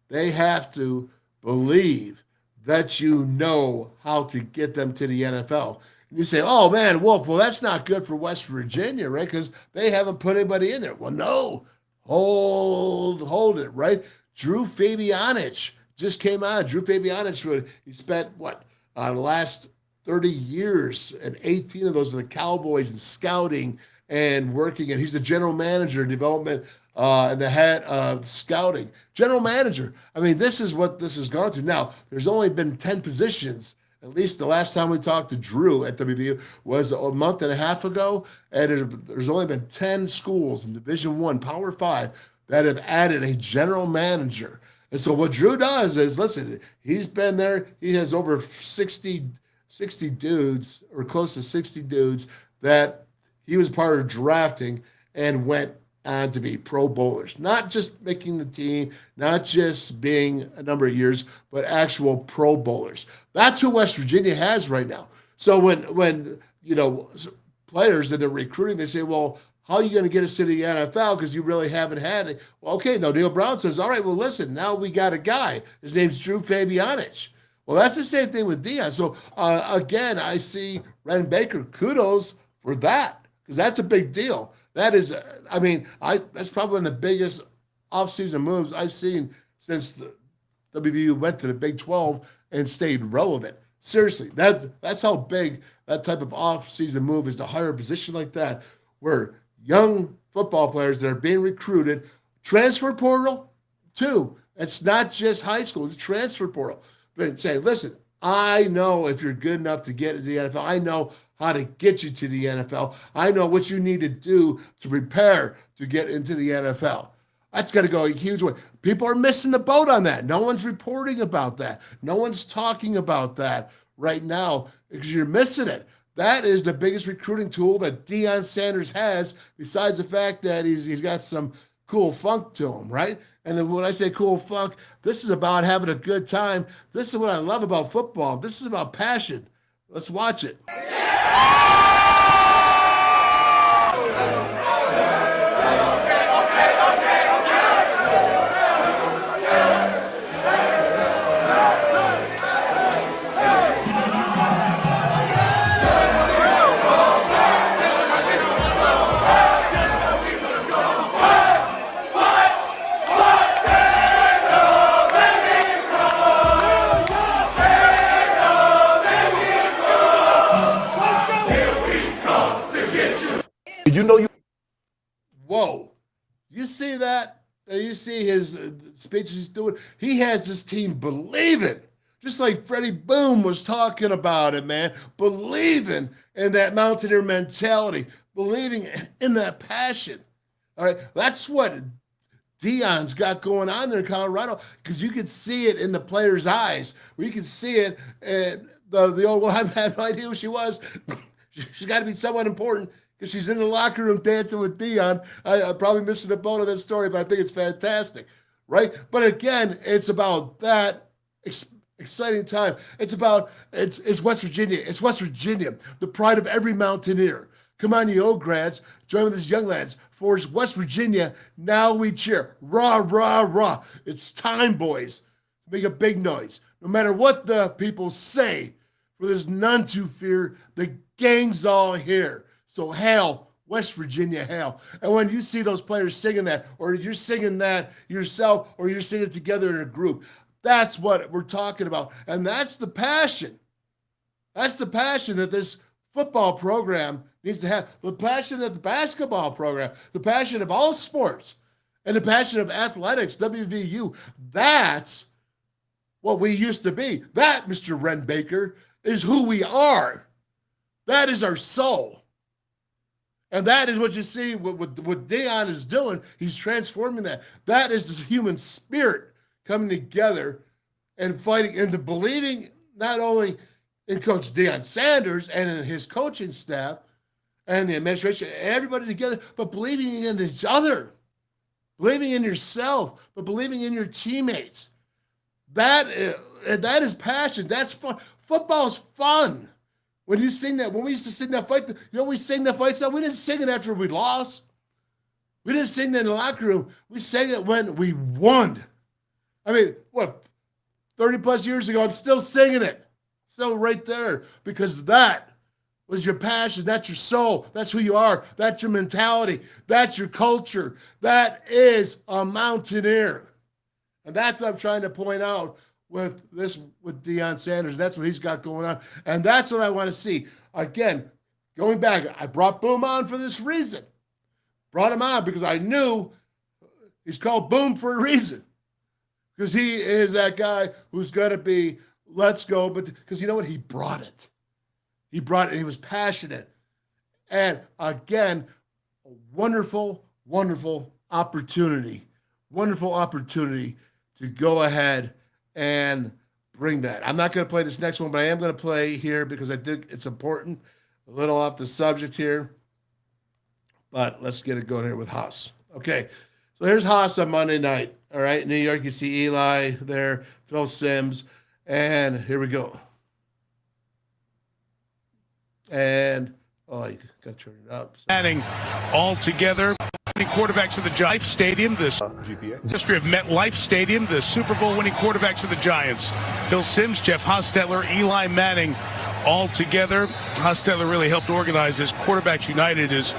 they have to believe that you know how to get them to the NFL. And you say, "Oh, man, Wolf, well, that's not good for West Virginia, right? Because they haven't put anybody in there." Well, no. Hold it, right? Drew Fabianich just came out. Drew Fabianich, he spent, the last 30 years, and 18 of those with the Cowboys and scouting and working. And he's the general manager of development and the head of scouting. General manager. I mean, this is what this has gone through. Now, there's only been 10 positions. At least the last time we talked to Drew at WVU was a month and a half ago, and there's only been 10 schools in Division I, Power 5, that have added a general manager. And so what Drew does is, listen, he's been there. He has over 60 dudes, or close to 60 dudes, that he was part of drafting and went on to be Pro Bowlers. Not just making the team, not just being a number of years, but actual Pro Bowlers. That's who West Virginia has right now. So when players that they're recruiting, they say, "Well, how are you going to get us to the NFL? Because you really haven't had it." Well, okay, no, Neil Brown says, "All right, well, listen, now we got a guy. His name's Drew Fabianich." Well, that's the same thing with Deion. So, again, I see Ren Baker, kudos for that, because that's a big deal. That is, that's probably one of the biggest offseason moves I've seen since the WVU went to the Big 12 and stayed relevant. Seriously, that's how big that type of offseason move is, to hire a position like that where young football players that are being recruited, transfer portal too. It's not just high school, it's transfer portal. But say, "Listen, I know if you're good enough to get to the NFL. I know how to get you to the NFL. I know what you need to do to prepare to get into the NFL." That's got to go a huge way. People are missing the boat on that. No one's reporting about that. No one's talking about that right now because you're missing it. That is the biggest recruiting tool that Deion Sanders has, besides the fact that he's got some cool funk to him, right? And then when I say cool funk, this is about having a good time. This is what I love about football. This is about passion. Let's watch it. Whoa. You see that? You see his speeches he's doing? He has this team believing, just like Freddie Boone was talking about it, man. Believing in that Mountaineer mentality, believing in that passion. All right, that's what Deion's got going on there in Colorado, because you can see it in the players' eyes. You can see it. And the old one, I have no idea who she was. She's got to be somewhat important. because she's in the locker room dancing with Dion. I'm probably missing the boat on that story, but I think it's fantastic, right? But again, it's about that exciting time. It's West Virginia. It's West Virginia, the pride of every Mountaineer. Come on, you old grads, join with us young lads. For West Virginia, now we cheer. Rah, rah, rah. It's time, boys. Make a big noise. No matter what the people say, for there's none to fear. The gang's all here. So hail, West Virginia, hail. And when you see those players singing that, or you're singing that yourself, or you're singing it together in a group, that's what we're talking about. And that's the passion. That's the passion that this football program needs to have. The passion that the basketball program, the passion of all sports, and the passion of athletics, WVU, that's what we used to be. That, Mr. Ren Baker, is who we are. That is our soul. And that is what you see what Dion is doing. He's transforming that. That is the human spirit coming together and fighting and believing not only in Coach Deion Sanders and in his coaching staff and the administration, everybody together, but believing in each other, believing in yourself, but believing in your teammates. That is passion. That's fun. Football's fun. When you sing that, when we used to sing that fight, we sang that fight song. We didn't sing it after we lost. We didn't sing that in the locker room. We sang it when we won. I mean, 30 plus years ago, I'm still singing it. Still right there, because that was your passion. That's your soul. That's who you are. That's your mentality. That's your culture. That is a Mountaineer. And that's what I'm trying to point out with Deion Sanders. That's what he's got going on. And that's what I want to see. Again, going back, I brought Boom on for this reason. Brought him on because I knew he's called Boom for a reason. Because he is that guy who's going to be, let's go. But because you know what? He brought it. He brought it. And he was passionate. And again, a wonderful, wonderful opportunity. Wonderful opportunity to go ahead and bring that. I'm not going to play this next one, but I am going to play here because I think it's important. A little off the subject here. But let's get it going here with Haas. Okay. So here's Haas on Monday night. All right. New York, you see Eli there, Phil Simms. And here we go. And, you got to turn it up. Adding all together. Quarterbacks for the Giants Stadium, this history of MetLife Stadium, the Super Bowl winning quarterbacks for the Giants. Phil Simms, Jeff Hostetler, Eli Manning, all together. Hostetler really helped organize this. Quarterbacks United is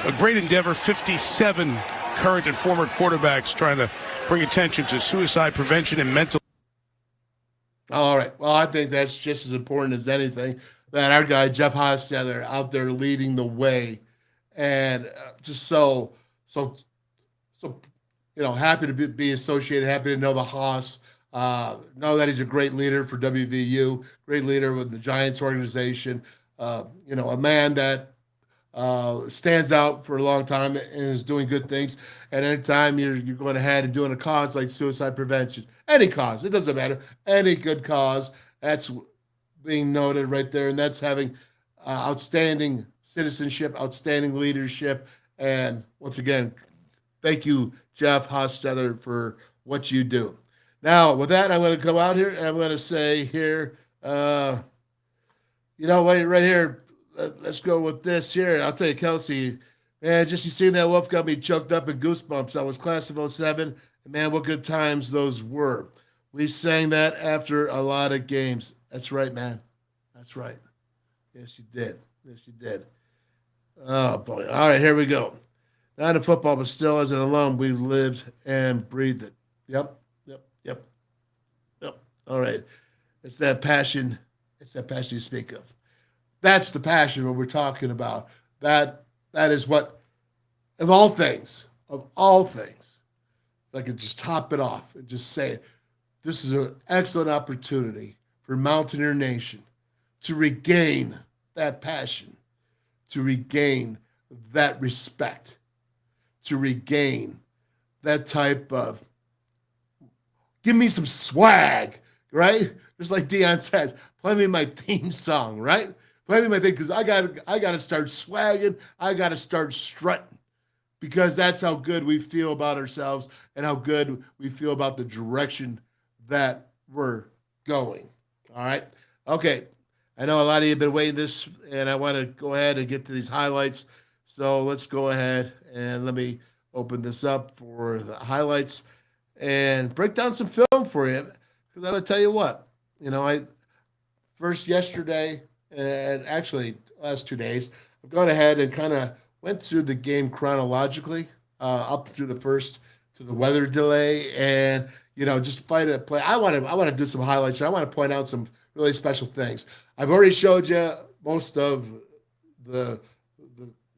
a great endeavor. 57 current and former quarterbacks trying to bring attention to suicide prevention and mental. All right. Well, I think that's just as important as anything, that our guy, Jeff Hostetler, out there leading the way. And just so happy to be associated, happy to know the Haas, know that he's a great leader for WVU, great leader with the Giants organization, a man that stands out for a long time and is doing good things. And anytime you're going ahead and doing a cause like suicide prevention, any cause, it doesn't matter, any good cause, that's being noted right there. And that's having outstanding citizenship, outstanding leadership. And once again, thank you, Jeff Hostetler, for what you do. Now, with that, I'm going to go out here and I'm going to say here, right here, let's go with this here. I'll tell you, Kelsey, man, just you seeing that wolf got me choked up in goosebumps. I was class of 07, and man, what good times those were. We sang that after a lot of games. That's right, man. That's right. Yes, you did. Yes, you did. Oh, boy. All right, here we go. Not in football, but still as an alum, we lived and breathed it. Yep. All right. It's that passion. It's that passion you speak of. That's the passion what we're talking about. That is what, of all things, if I could just top it off and just say it, this is an excellent opportunity for Mountaineer Nation to regain that passion, to regain that respect, to regain that type of, give me some swag, right? Just like Dion says, play me my theme song, right? Play me my thing because I got to start swagging. I got to start strutting because that's how good we feel about ourselves and how good we feel about the direction that we're going. All right. Okay. I know a lot of you have been waiting this, and I want to go ahead and get to these highlights. So let's go ahead and let me open this up for the highlights and break down some film for you. Because I'm going to tell you what, I first yesterday and actually last 2 days, I've gone ahead and kind of went through the game chronologically up through the first to the weather delay and, just play. I want to do some highlights. I want to point out some really special things. I've already showed you most of the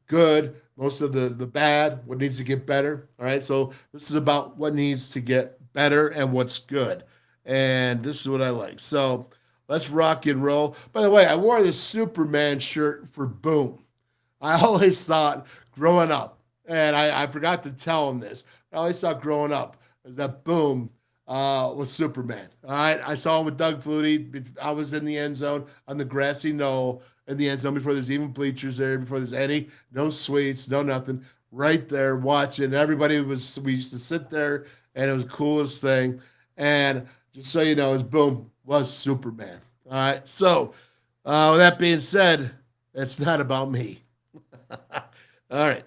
good, most of the bad, what needs to get better. All right. So this is about what needs to get better and what's good. And this is what I like. So let's rock and roll. By the way, I wore this Superman shirt for Boom. I always thought growing up, and I forgot to tell him this, I always thought growing up that Boom was Superman. All right. I saw him with Doug Flutie. I was in the end zone on the grassy knoll in the end zone before there's even bleachers there, before there's no suites, no nothing. Right there watching. We used to sit there, and it was the coolest thing. And just so you know, his Boom was Superman. All right. So with that being said, it's not about me. All right.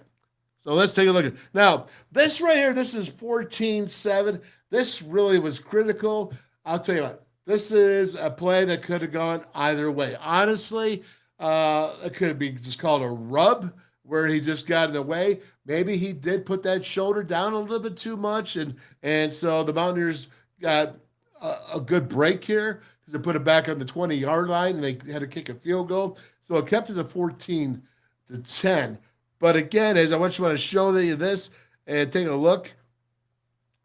So let's take a look at it. Now, this right here, this is 14-7. This really was critical. I'll tell you what, this is a play that could have gone either way. Honestly, it could be just called a rub where he just got in the way. Maybe he did put that shoulder down a little bit too much, and so the Mountaineers got a good break here because they put it back on the 20-yard line, and they had to kick a field goal. So it kept it to 14-10. But again, as I want to show you this and take a look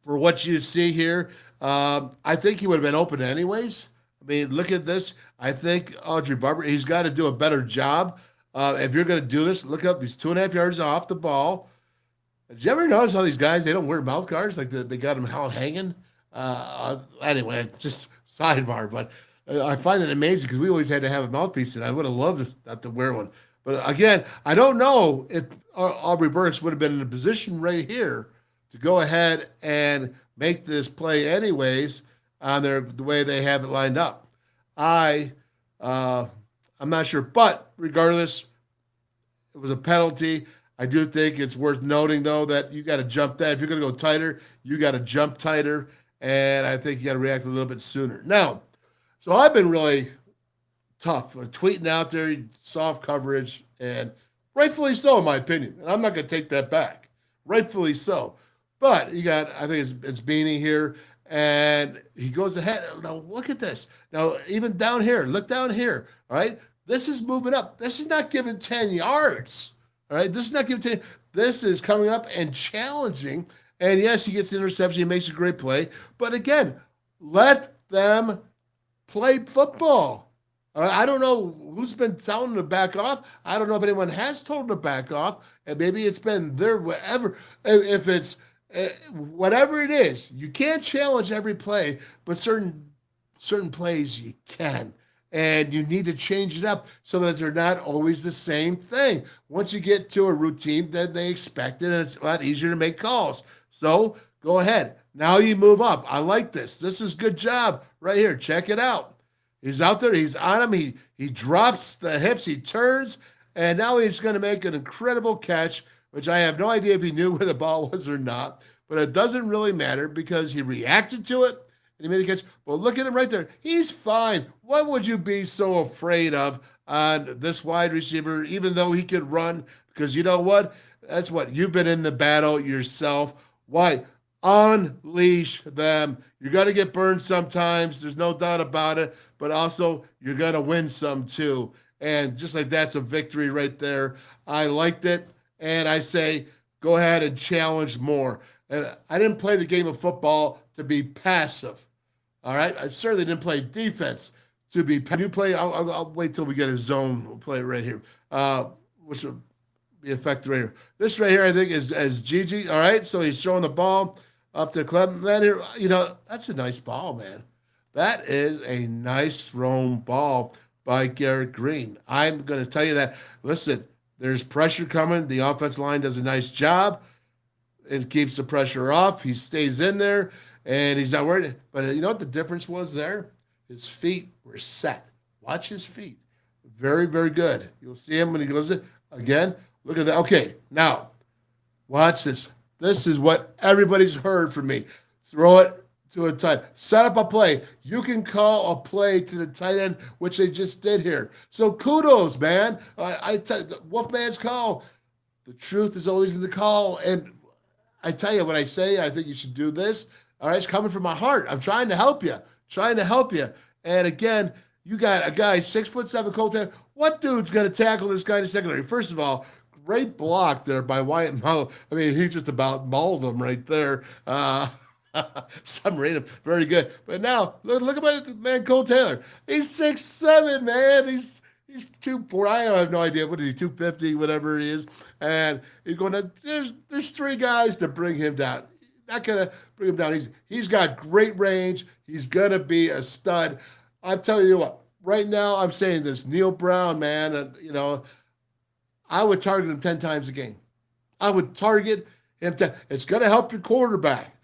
for what you see here, I think he would have been open anyways. I mean, look at this. I think Audrey Barber, he's got to do a better job. If you're going to do this, look up. He's 2.5 yards off the ball. Did you ever notice how these guys, they don't wear mouth guards? Like they got them hanging? Anyway, just sidebar. But I find it amazing because we always had to have a mouthpiece, and I would have loved not to wear one. But again, I don't know if Aubrey Burks would have been in a position right here to go ahead and make this play anyways on the way they have it lined up. I'm not sure, but regardless, it was a penalty. I do think it's worth noting, though, that you got to jump that. If you're going to go tighter, you got to jump tighter, and I think you got to react a little bit sooner. Now, so I've been really tough, tweeting out there, soft coverage, and rightfully so, in my opinion. And I'm not going to take that back. Rightfully so. But I think it's Beanie here, and he goes ahead. Now, look at this. Now, even down here, look down here, all right? This is moving up. This is not giving 10 yards, all right? This is not giving 10. This is coming up and challenging. And, yes, he gets the interception. He makes a great play. But, again, let them play football. I don't know who's been telling them to back off. I don't know if anyone has told them to back off. And maybe it's been their whatever. If it's whatever it is, you can't challenge every play, but certain plays you can. And you need to change it up so that they're not always the same thing. Once you get to a routine, then they expect it, and it's a lot easier to make calls. So go ahead. Now you move up. I like this. This is good job right here. Check it out. He's out there. He's on him. He drops the hips. He turns, and now he's going to make an incredible catch, which I have no idea if he knew where the ball was or not, but it doesn't really matter because he reacted to it, and he made the catch. Well, look at him right there. He's fine. What would you be so afraid of on this wide receiver, even though he could run? Because you know what? That's what. You've been in the battle yourself. Why? Unleash them. You're going to get burned sometimes. There's no doubt about it. But also, you're going to win some too. And just like that's a victory right there. I liked it. And I say, go ahead and challenge more. I didn't play the game of football to be passive. All right? I certainly didn't play defense to be passive. You play, I'll wait till we get a zone. We'll play it right here. Which will be effective right here. This right here, I think, is Gigi. All right? So he's throwing the ball up to Clem. Man, here, that's a nice ball, man. That is a nice thrown ball by Garrett Green. I'm going to tell you that. Listen, there's pressure coming. The offensive line does a nice job. It keeps the pressure off. He stays in there, and he's not worried. But you know what the difference was there? His feet were set. Watch his feet. Very, very good. You'll see him when he goes in. Again, look at that. Okay, now, watch this. This is what everybody's heard from me. Throw it to a tight. Set up a play. You can call a play to the tight end, which they just did here. So kudos, man. WolfMan's call. The truth is always in the call. And I tell you, when I say I think you should do this, all right, it's coming from my heart. I'm trying to help you. And again, you got a guy 6'7" Colt. What dude's going to tackle this guy in the secondary? First of all, great block there by Wyatt Mullen. I mean, he just about mauled him right there. Some random, very good. But now look at my man Cole Taylor. He's 6'7", man. He's 240. I have no idea what is he, 250, whatever he is. And he's going to. There's three guys to bring him down. Not gonna bring him down. He's got great range. He's gonna be a stud. I'm telling you what. Right now, I'm saying this. Neil Brown, man. And I would target him 10 times a game. I would target him. It's gonna help your quarterback.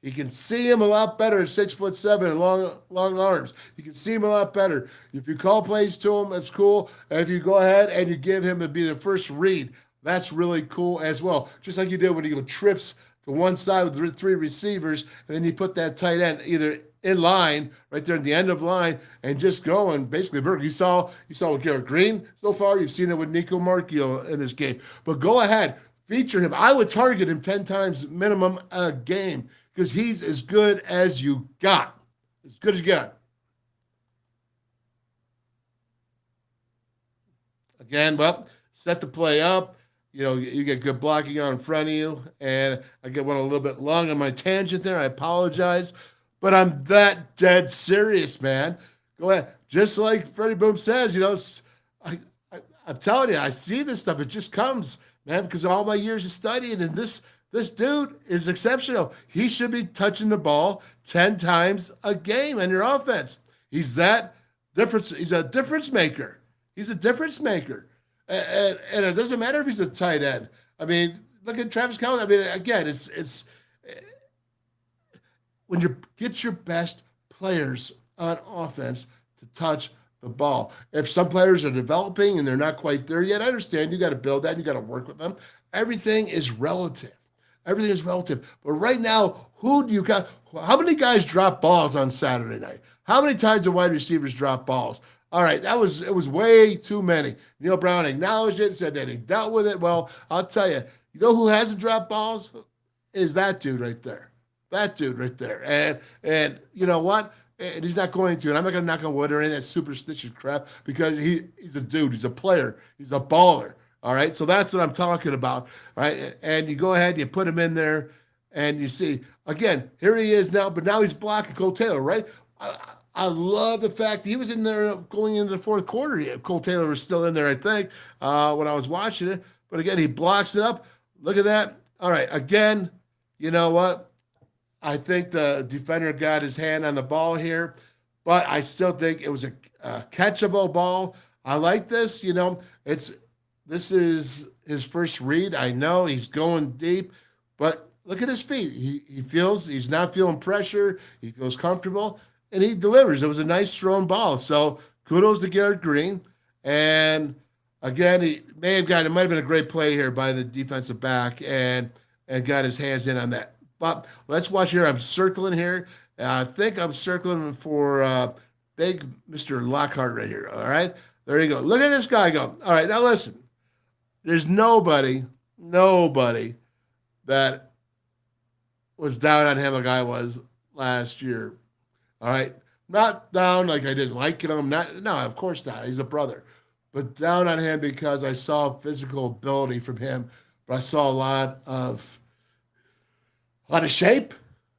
You can see him a lot better at 6'7" and long arms. You can see him a lot better. If you call plays to him, that's cool. And if you go ahead and you give him to be the first read, that's really cool as well. Just like you did when you go trips to one side with the three receivers, and then you put that tight end either in line, right there at the end of line, and just go and basically vertical. You saw with Garrett Green so far. You've seen it with Nicco Marchiol in this game. But go ahead, feature him. I would target him 10 times minimum a game because he's as good as you got. As good as you got. Again, but set the play up. You get good blocking out in front of you, and I get one a little bit long on my tangent there. I apologize, but I'm that dead serious, man. Go ahead. Just like Freddie Boom says, I'm telling you, I see this stuff. It just comes, man, because of all my years of studying, and this dude is exceptional. He should be touching the ball 10 times a game in your offense. He's that difference. He's a difference maker. And it doesn't matter if he's a tight end. I mean, look at Travis Kelce. I mean, again, it's when you get your best players on offense to touch the ball. If some players are developing and they're not quite there yet, I understand. You got to build that. You got to work with them. Everything is relative. But right now, who do you got? How many guys drop balls on Saturday night? How many times do wide receivers drop balls? All right, it was way too many. Neil Brown acknowledged it, said that he dealt with it. Well, I'll tell you, who hasn't dropped balls? Is that dude right there. And you know what? And he's not going to. And I'm not going to knock on wood or any of that superstitious crap because he's a dude. He's a player. He's a baller. All right, so that's what I'm talking about. All right, and you go ahead, you put him in there, and you see, again, here he is now, but now he's blocking Cole Taylor, right? I love the fact he was in there going into the fourth quarter. Cole Taylor was still in there, I think, when I was watching it. But again, he blocks it up. Look at that. All right, again, you know what? I think the defender got his hand on the ball here, but I still think it was a catchable ball. I like this. This is his first read. I know he's going deep, but look at his feet. He's not feeling pressure. He feels comfortable. And he delivers. It was a nice thrown ball. So kudos to Garrett Green. And again, it might have been a great play here by the defensive back and got his hands in on that. But let's watch here. I'm circling here. I think I'm circling for big Mr. Lockhart right here. All right. There you go. Look at this guy go. All right. Now listen. There's nobody that was down on him like I was last year. All right, not down like I didn't like him. No, of course not. He's a brother, but down on him because I saw physical ability from him. But I saw a lot of shape.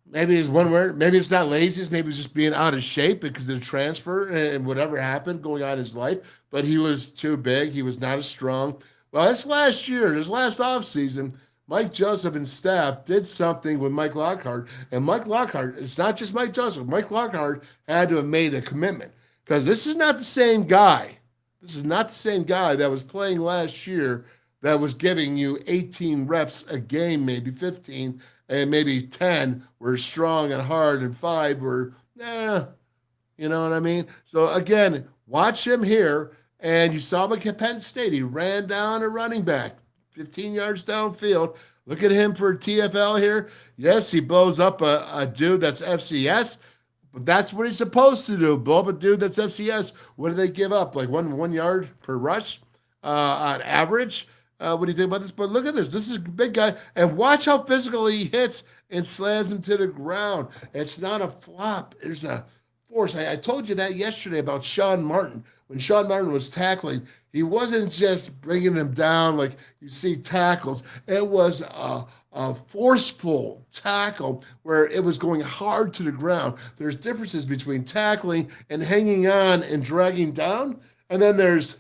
Maybe it's one word. Maybe it's not laziness. Maybe it's just being out of shape because of the transfer and whatever happened going on in his life. But he was too big. He was not as strong. Well, this last offseason, Mike Joseph and staff did something with Mike Lockhart. And Mike Lockhart, it's not just Mike Joseph. Mike Lockhart had to have made a commitment because this is not the same guy. This is not the same guy that was playing last year that was giving you 18 reps a game, maybe 15, and maybe 10 were strong and hard, and 5 were, you know what I mean? So again, watch him here, and you saw him at Penn State. He ran down a running back, 15 yards downfield. Look at him for TFL here. Yes, he blows up a dude that's FCS, but that's what he's supposed to do. Blow up a dude that's FCS. What do they give up? Like one yard per rush on average? What do you think about this? But look at this. This is a big guy. And watch how physical he hits and slams him to the ground. It's not a flop. There's a force. I told you that yesterday about Sean Martin. When Sean Martin was tackling, he wasn't just bringing him down like you see tackles. It was a forceful tackle where it was going hard to the ground. There's differences between tackling and hanging on and dragging down. And then there's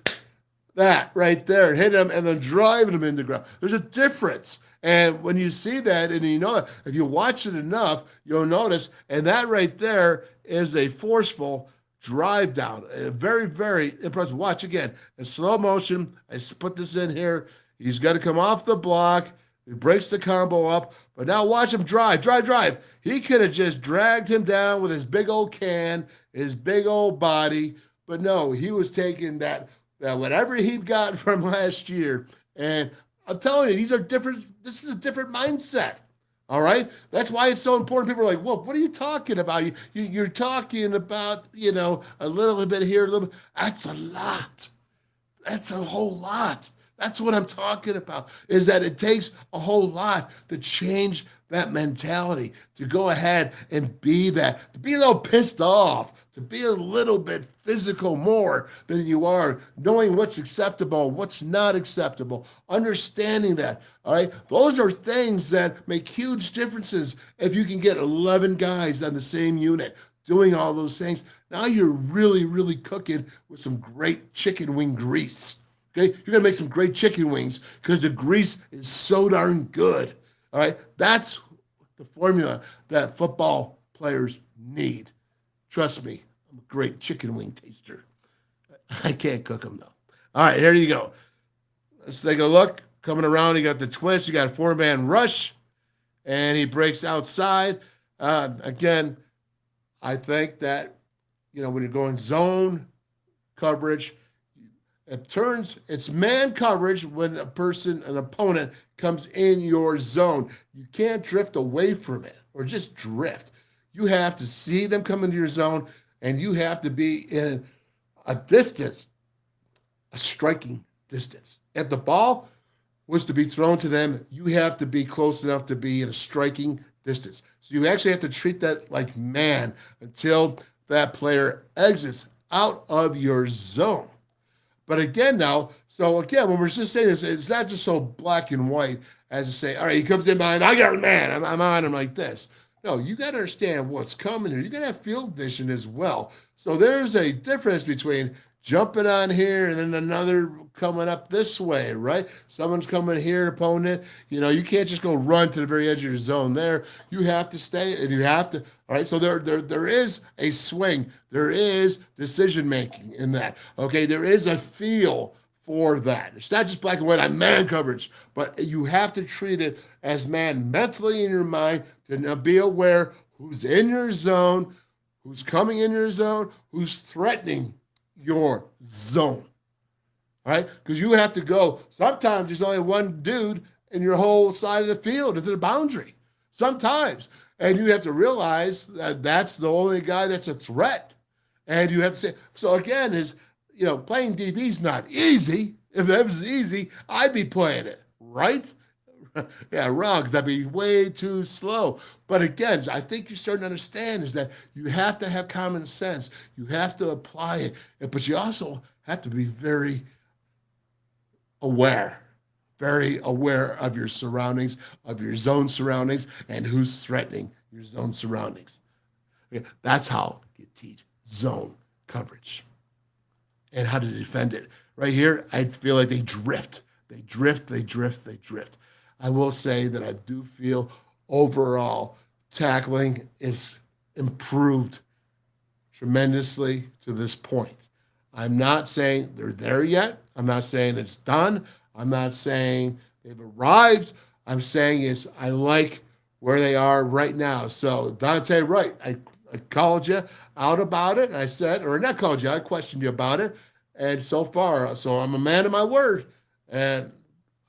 that right there, hit him and then driving him in the ground. There's a difference. And when you see that, and you know, if you watch it enough, you'll notice. And that right there is a forceful drive down. Very, very impressive. Watch again. In slow motion, I put this in here. He's got to come off the block. He breaks the combo up. But now watch him drive. He could have just dragged him down with his big old can, his big old body. But no, he was taking that whatever he got from last year. And I'm telling you, these are different. This is a different mindset. All right. That's why it's so important. People are like, well, what are you talking about? You're talking about, a little bit here, a little bit. That's a lot. That's a whole lot. That's what I'm talking about, is that it takes a whole lot to change that mentality, to go ahead and be that, to be a little pissed off, to be a little bit physical more than you are, knowing what's acceptable, what's not acceptable, understanding that, all right? Those are things that make huge differences if you can get 11 guys on the same unit doing all those things. Now you're really, really cooking with some great chicken wing grease, okay? You're going to make some great chicken wings because the grease is so darn good, all right? That's the formula that football players need. Trust me, I'm a great chicken wing taster. I can't cook them, though. All right, here you go. Let's take a look. Coming around, you got the twist. You got a 4-man rush, and he breaks outside. Again, I think that, when you're going zone coverage, it's man coverage when an opponent comes in your zone. You can't drift away from it or just drift. You have to see them come into your zone, and you have to be in a distance, a striking distance. If the ball was to be thrown to them, you have to be close enough to be in a striking distance. So you actually have to treat that like man until that player exits out of your zone. But again now, when we're just saying this, it's not just so black and white as to say, all right, he comes in behind, I got a man, I'm on him like this. No, you got to understand what's coming here. You got to have field vision as well. So there's a difference between jumping on here and then another coming up this way, right? Someone's coming here, opponent. You can't just go run to the very edge of your zone there. You have to stay, and you have to, all right? So there is a swing. There is decision-making in that, okay? There is a feel for that. It's not just black and white on man coverage, but you have to treat it as man mentally in your mind to be aware who's in your zone, who's coming in your zone, who's threatening your zone, all right? Because you have to go. Sometimes there's only one dude in your whole side of the field into the boundary. Sometimes. And you have to realize that that's the only guy that's a threat. And you have to say, so again, playing DB is not easy. If it was easy, I'd be playing it, right? Yeah, wrong, because that'd be way too slow. But again, I think you're starting to understand is that you have to have common sense. You have to apply it, but you also have to be very aware of your surroundings, of your zone surroundings, and who's threatening your zone surroundings. Okay, that's how you teach zone coverage and how to defend it. Right here, I feel like they drift. I will say that I do feel overall tackling is improved tremendously to this point. I'm not saying they're there yet. I'm not saying it's done. I'm not saying they've arrived. I'm saying is I like where they are right now. So Dante, right, I called you out about it. And I said, or not called you, I questioned you about it. And so far, so I'm a man of my word. And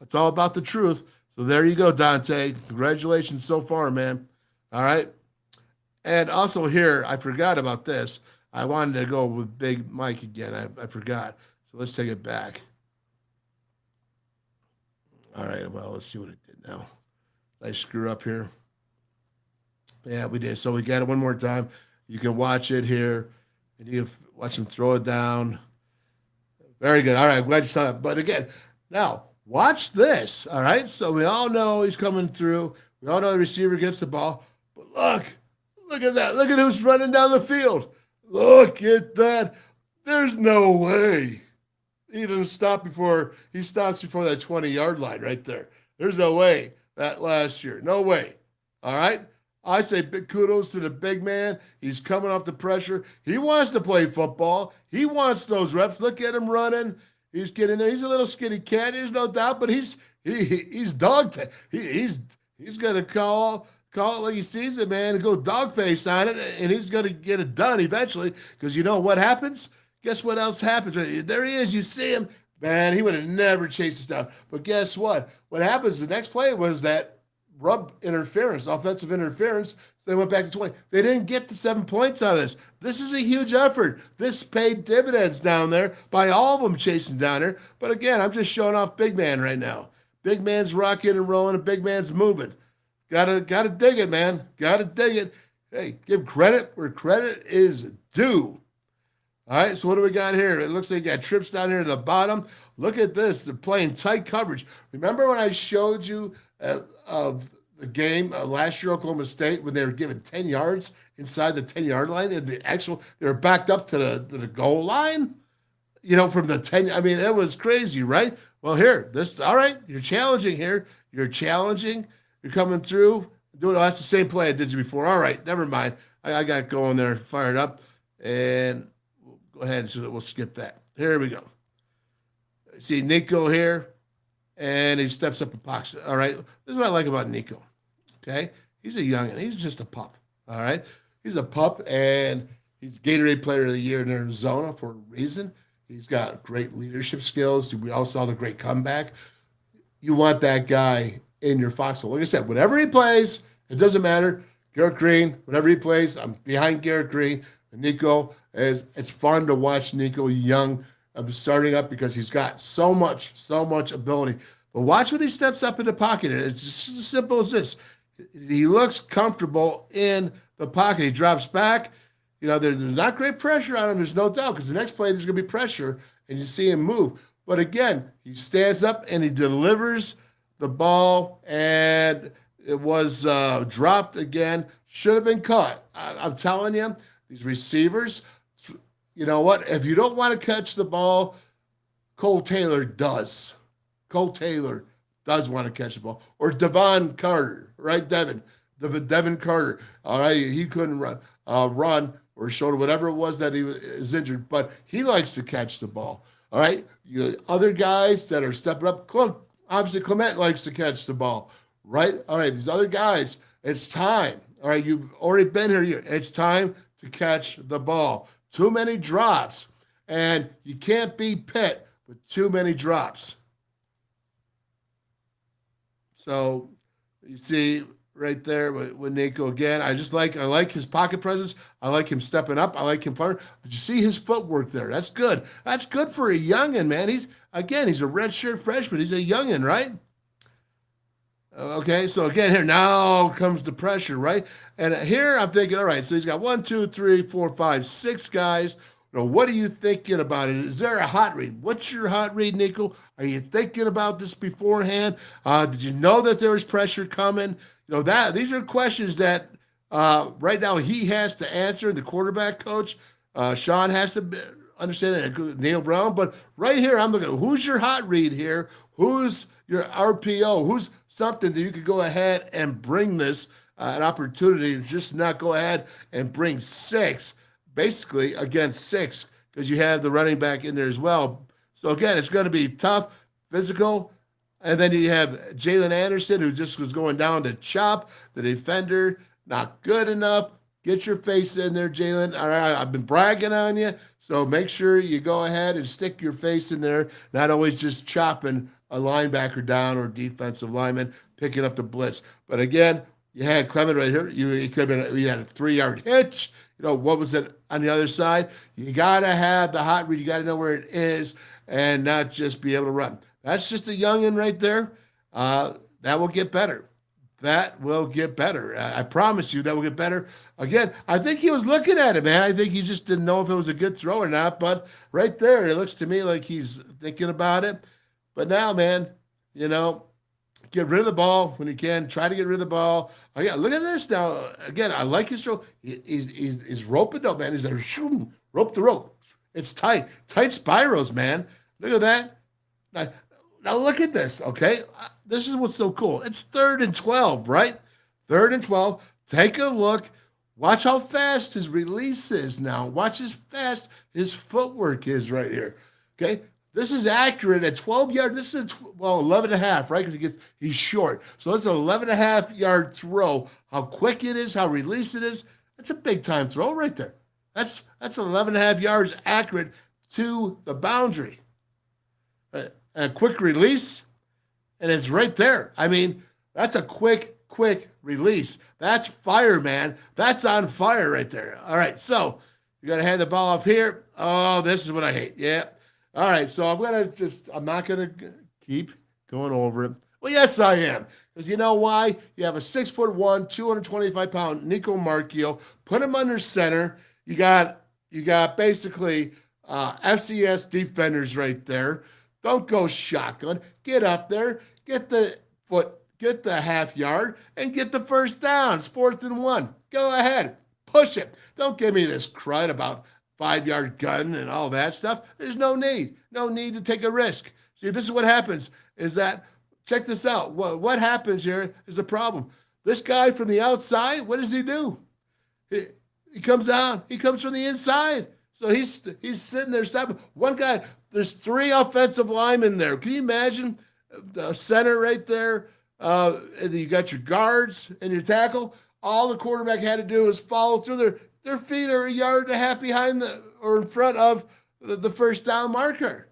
it's all about the truth. So there you go, Dante. Congratulations so far, man. All right. And also here, I forgot about this. I wanted to go with Big Mike again. I forgot. So let's take it back. All right. Well, let's see what it did now. Did I screw up here? Yeah, we did. So we got it one more time. You can watch it here. And you can watch him throw it down. Very good. All right. I'm glad you saw that. But again, now watch this. All right. So we all know he's coming through. We all know the receiver gets the ball. But look at that. Look at who's running down the field. Look at that. There's no way. He didn't stop before he stops before that 20-yard line right there. There's no way that last year. No way. All right. I say big kudos to the big man. He's coming off the pressure. He wants to play football. He wants those reps. Look at him running. He's getting there. He's a little skinny cat. There's no doubt, but he's dog. He's gonna call it like he sees it, man, and go dog face on it, and he's gonna get it done eventually. Because you know what happens? Guess what else happens? There he is. You see him, man. He would have never chased us down. But guess what? What happens? The next play was that rub interference, offensive interference. So they went back to 20. They didn't get the 7 points out of this. This is a huge effort. This paid dividends down there by all of them chasing down there. But again, I'm just showing off big man right now. Big man's rocking and rolling, and big man's moving. Gotta dig it, man. Gotta dig it. Hey, give credit where credit is due. All right, so what do we got here? It looks like you got trips down here at the bottom. Look at this. They're playing tight coverage. Remember when I showed you of the game last year, Oklahoma State, when they were given 10 yards inside the 10-yard line, and they were backed up to the goal line, from the 10. I mean, it was crazy, right? Well, all right, you're challenging here. You're challenging. You're coming through. That's the same play I did you before. All right, never mind. I got going there, fired up, and we'll go ahead and we'll skip that. Here we go. See Nicco here. And he steps up and pops. All right. This is what I like about Nicco. Okay. He's a youngin'. He's just a pup. All right. He's a pup, and he's Gatorade Player of the Year in Arizona for a reason. He's got great leadership skills. We all saw the great comeback. You want that guy in your foxhole. Like I said, whenever he plays, it doesn't matter. Garrett Green, whenever he plays, I'm behind Garrett Green. And Nicco, it's fun to watch Nicco young. I'm starting up because he's got so much ability. But watch when he steps up in the pocket. It's just as simple as this. He looks comfortable in the pocket. He drops back. There's not great pressure on him. There's no doubt, because the next play there's going to be pressure, and you see him move. But again, he stands up and he delivers the ball, and it was dropped again. Should have been caught. I'm telling you, these receivers. You know what? If you don't want to catch the ball, Cole Taylor does. Cole Taylor does want to catch the ball. Or Devon Carter, right? Devin Carter. All right, he couldn't run or shoulder, whatever it was that he was injured, but he likes to catch the ball. All right, other guys that are stepping up. Obviously, Clement likes to catch the ball, right? All right, these other guys, it's time. All right, you've already been here. It's time to catch the ball. Too many drops, and you can't beat Pitt with too many drops. So you see right there with Nicco again. I like his pocket presence. I like him stepping up. I like him firing. Did you see his footwork there? That's good. That's good for a youngin', man. He's a redshirt freshman. He's a youngin', right? Okay, so again, here now comes the pressure, right? And here I'm thinking, all right, so he's got 1, 2, 3, 4, 5, 6 guys. What are you thinking about it? Is there a hot read? What's your hot read, Nicco? Are you thinking about this beforehand? Did you know that there was pressure coming? These are questions that right now he has to answer. The quarterback coach, Sean, has to understand it. Neil Brown, but right here I'm looking. Who's your hot read here? Who's your RPO? Who's something that you could go ahead and bring this an opportunity to just not go ahead and bring 6 basically against 6 because you have the running back in there as well. So again, it's going to be tough, physical. And then you have Jalen Anderson, who just was going down to chop the defender. Not good enough. Get your face in there, Jalen. All right, I've been bragging on you, so make sure you go ahead and stick your face in there, not always just chopping a linebacker down or defensive lineman, picking up the blitz. But again, you had Clement right here. You had a 3-yard hitch. What was it on the other side? You got to have the hot read. You got to know where it is and not just be able to run. That's just a youngin' right there. That will get better. That will get better. I promise you that will get better. Again, I think he was looking at it, man. I think he just didn't know if it was a good throw or not. But right there, it looks to me like he's thinking about it. But now, man, get rid of the ball when you can. Try to get rid of the ball. Oh, yeah, look at this now. Again, I like his throw. He's roping though, man. He's like, shoo, rope to rope. It's tight. Tight spirals, man. Look at that. Now look at this, okay? This is what's so cool. It's 3rd and 12, right? 3rd and 12. Take a look. Watch how fast his release is now. Watch how fast his footwork is right here, okay? This is accurate at 12 yards. This is, 11 and a half, right? Because he's short. So it's an 11 and a half yard throw. How quick it is, how released it is. That's a big-time throw right there. That's 11 and a half yards accurate to the boundary. A quick release, and it's right there. I mean, that's a quick release. That's fire, man. That's on fire right there. All right, so you got to hand the ball off here. Oh, this is what I hate. Yeah. All right, so I'm not going to keep going over it. Well, yes, I am. Because you know why? You have a 6'1", 225-pound Nicco Marchiol. Put him under center. You got basically FCS defenders right there. Don't go shotgun. Get up there, get the half yard, and get the first down. It's 4th and 1. Go ahead. Push it. Don't give me this crud about 5-yard gun and all that stuff. There's no need. No need to take a risk. See, this is what happens is that, check this out. What happens here is a problem. This guy from the outside, what does he do? He comes down. He comes from the inside. So he's sitting there stopping. One guy, there's 3 offensive linemen there. Can you imagine the center right there? And you got your guards and your tackle. All the quarterback had to do was follow through. Their feet are 1.5 yards behind or in front of the first down marker.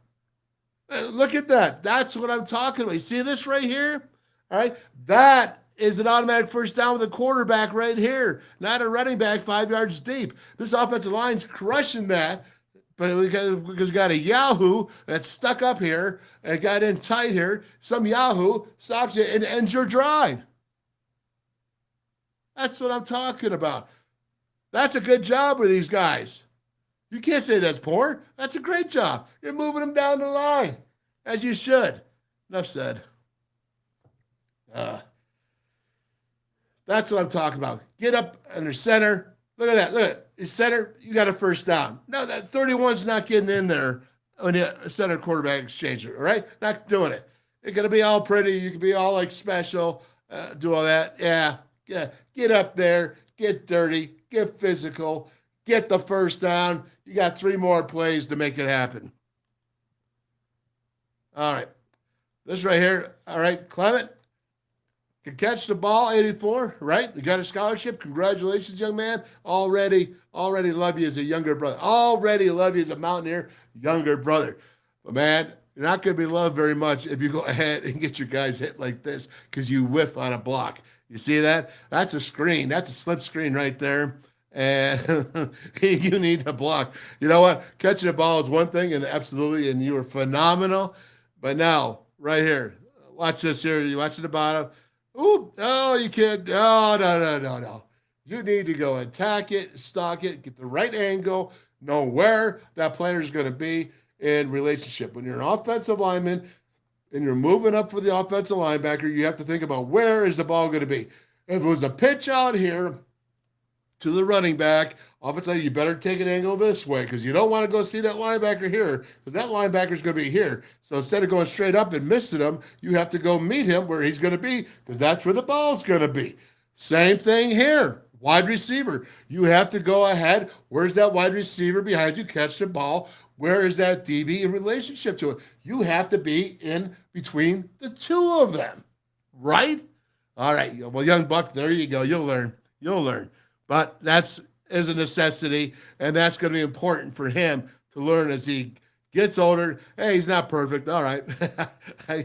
Look at that. That's what I'm talking about. You see this right here? All right. That is an automatic first down with a quarterback right here, not a running back 5 yards deep. This offensive line's crushing that, but because we got a Yahoo that's stuck up here and got in tight here, some Yahoo stops you and ends your drive. That's what I'm talking about. That's a good job with these guys. You can't say that's poor. That's a great job. You're moving them down the line, as you should. Enough said. That's what I'm talking about. Get up under center. Look at that. Look at it. Center, you got a first down. No, that 31's not getting in there on the center quarterback exchanger, all right? Not doing it. It's going to be all pretty. You can be all like special, do all that. Yeah. Get up there. Get dirty. Get physical. Get the first down. You got 3 more plays to make it happen. All right. This right here. All right, Clement. Can catch the ball, 84, right? You got a scholarship. Congratulations, young man. Already love you as a younger brother. Already love you as a Mountaineer younger brother. But, man, you're not going to be loved very much if you go ahead and get your guys hit like this because you whiff on a block. You see that? That's a screen. That's a slip screen right there. And you need to block. You know what? Catching the ball is one thing, and absolutely, and you were phenomenal. But now, right here, watch this here. You watch at the bottom. Ooh, oh, you can't. Oh, no. You need to go attack it, stalk it, get the right angle, know where that player is going to be in relationship. When you're an offensive lineman and you're moving up for the offensive linebacker, you have to think about where is the ball going to be. If it was a pitch out here to the running back, offensive, you better take an angle this way because you don't want to go see that linebacker here because that linebacker is going to be here. So instead of going straight up and missing him, you have to go meet him where he's going to be because that's where the ball's going to be. Same thing here. wide receiver. You have to go ahead. Where's that wide receiver behind you? Catch the ball. Where is that DB in relationship to it? You have to be in between the two of them, right? All right. Well, young buck, there you go. You'll learn. You'll learn. But that's is a necessity, and that's going to be important for him to learn as he gets older. Hey, he's not perfect. All right.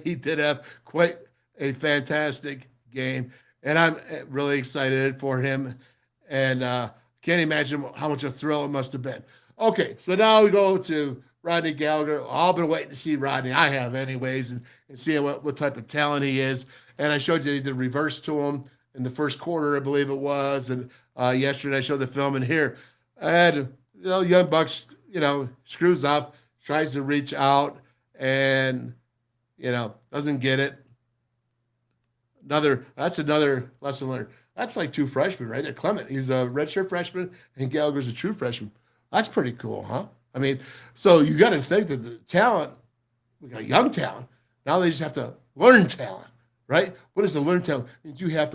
He did have quite a fantastic game, and I'm really excited for him, and can't imagine how much a thrill it must have been. Okay, so now we go to Rodney Gallagher. I've been waiting to see Rodney. I have anyways, and seeing what type of talent he is. And I showed you the reverse to him in the first quarter, I believe it was. And yesterday I showed the film in here. And, young Bucks, screws up, tries to reach out, and, doesn't get it. That's another lesson learned. That's like two freshmen right there. Clement, he's a redshirt freshman, and Gallagher's a true freshman. That's pretty cool, huh? I mean, so you got to think that the talent, we got young talent. Now they just have to learn talent, right? What is the learn talent? It means you have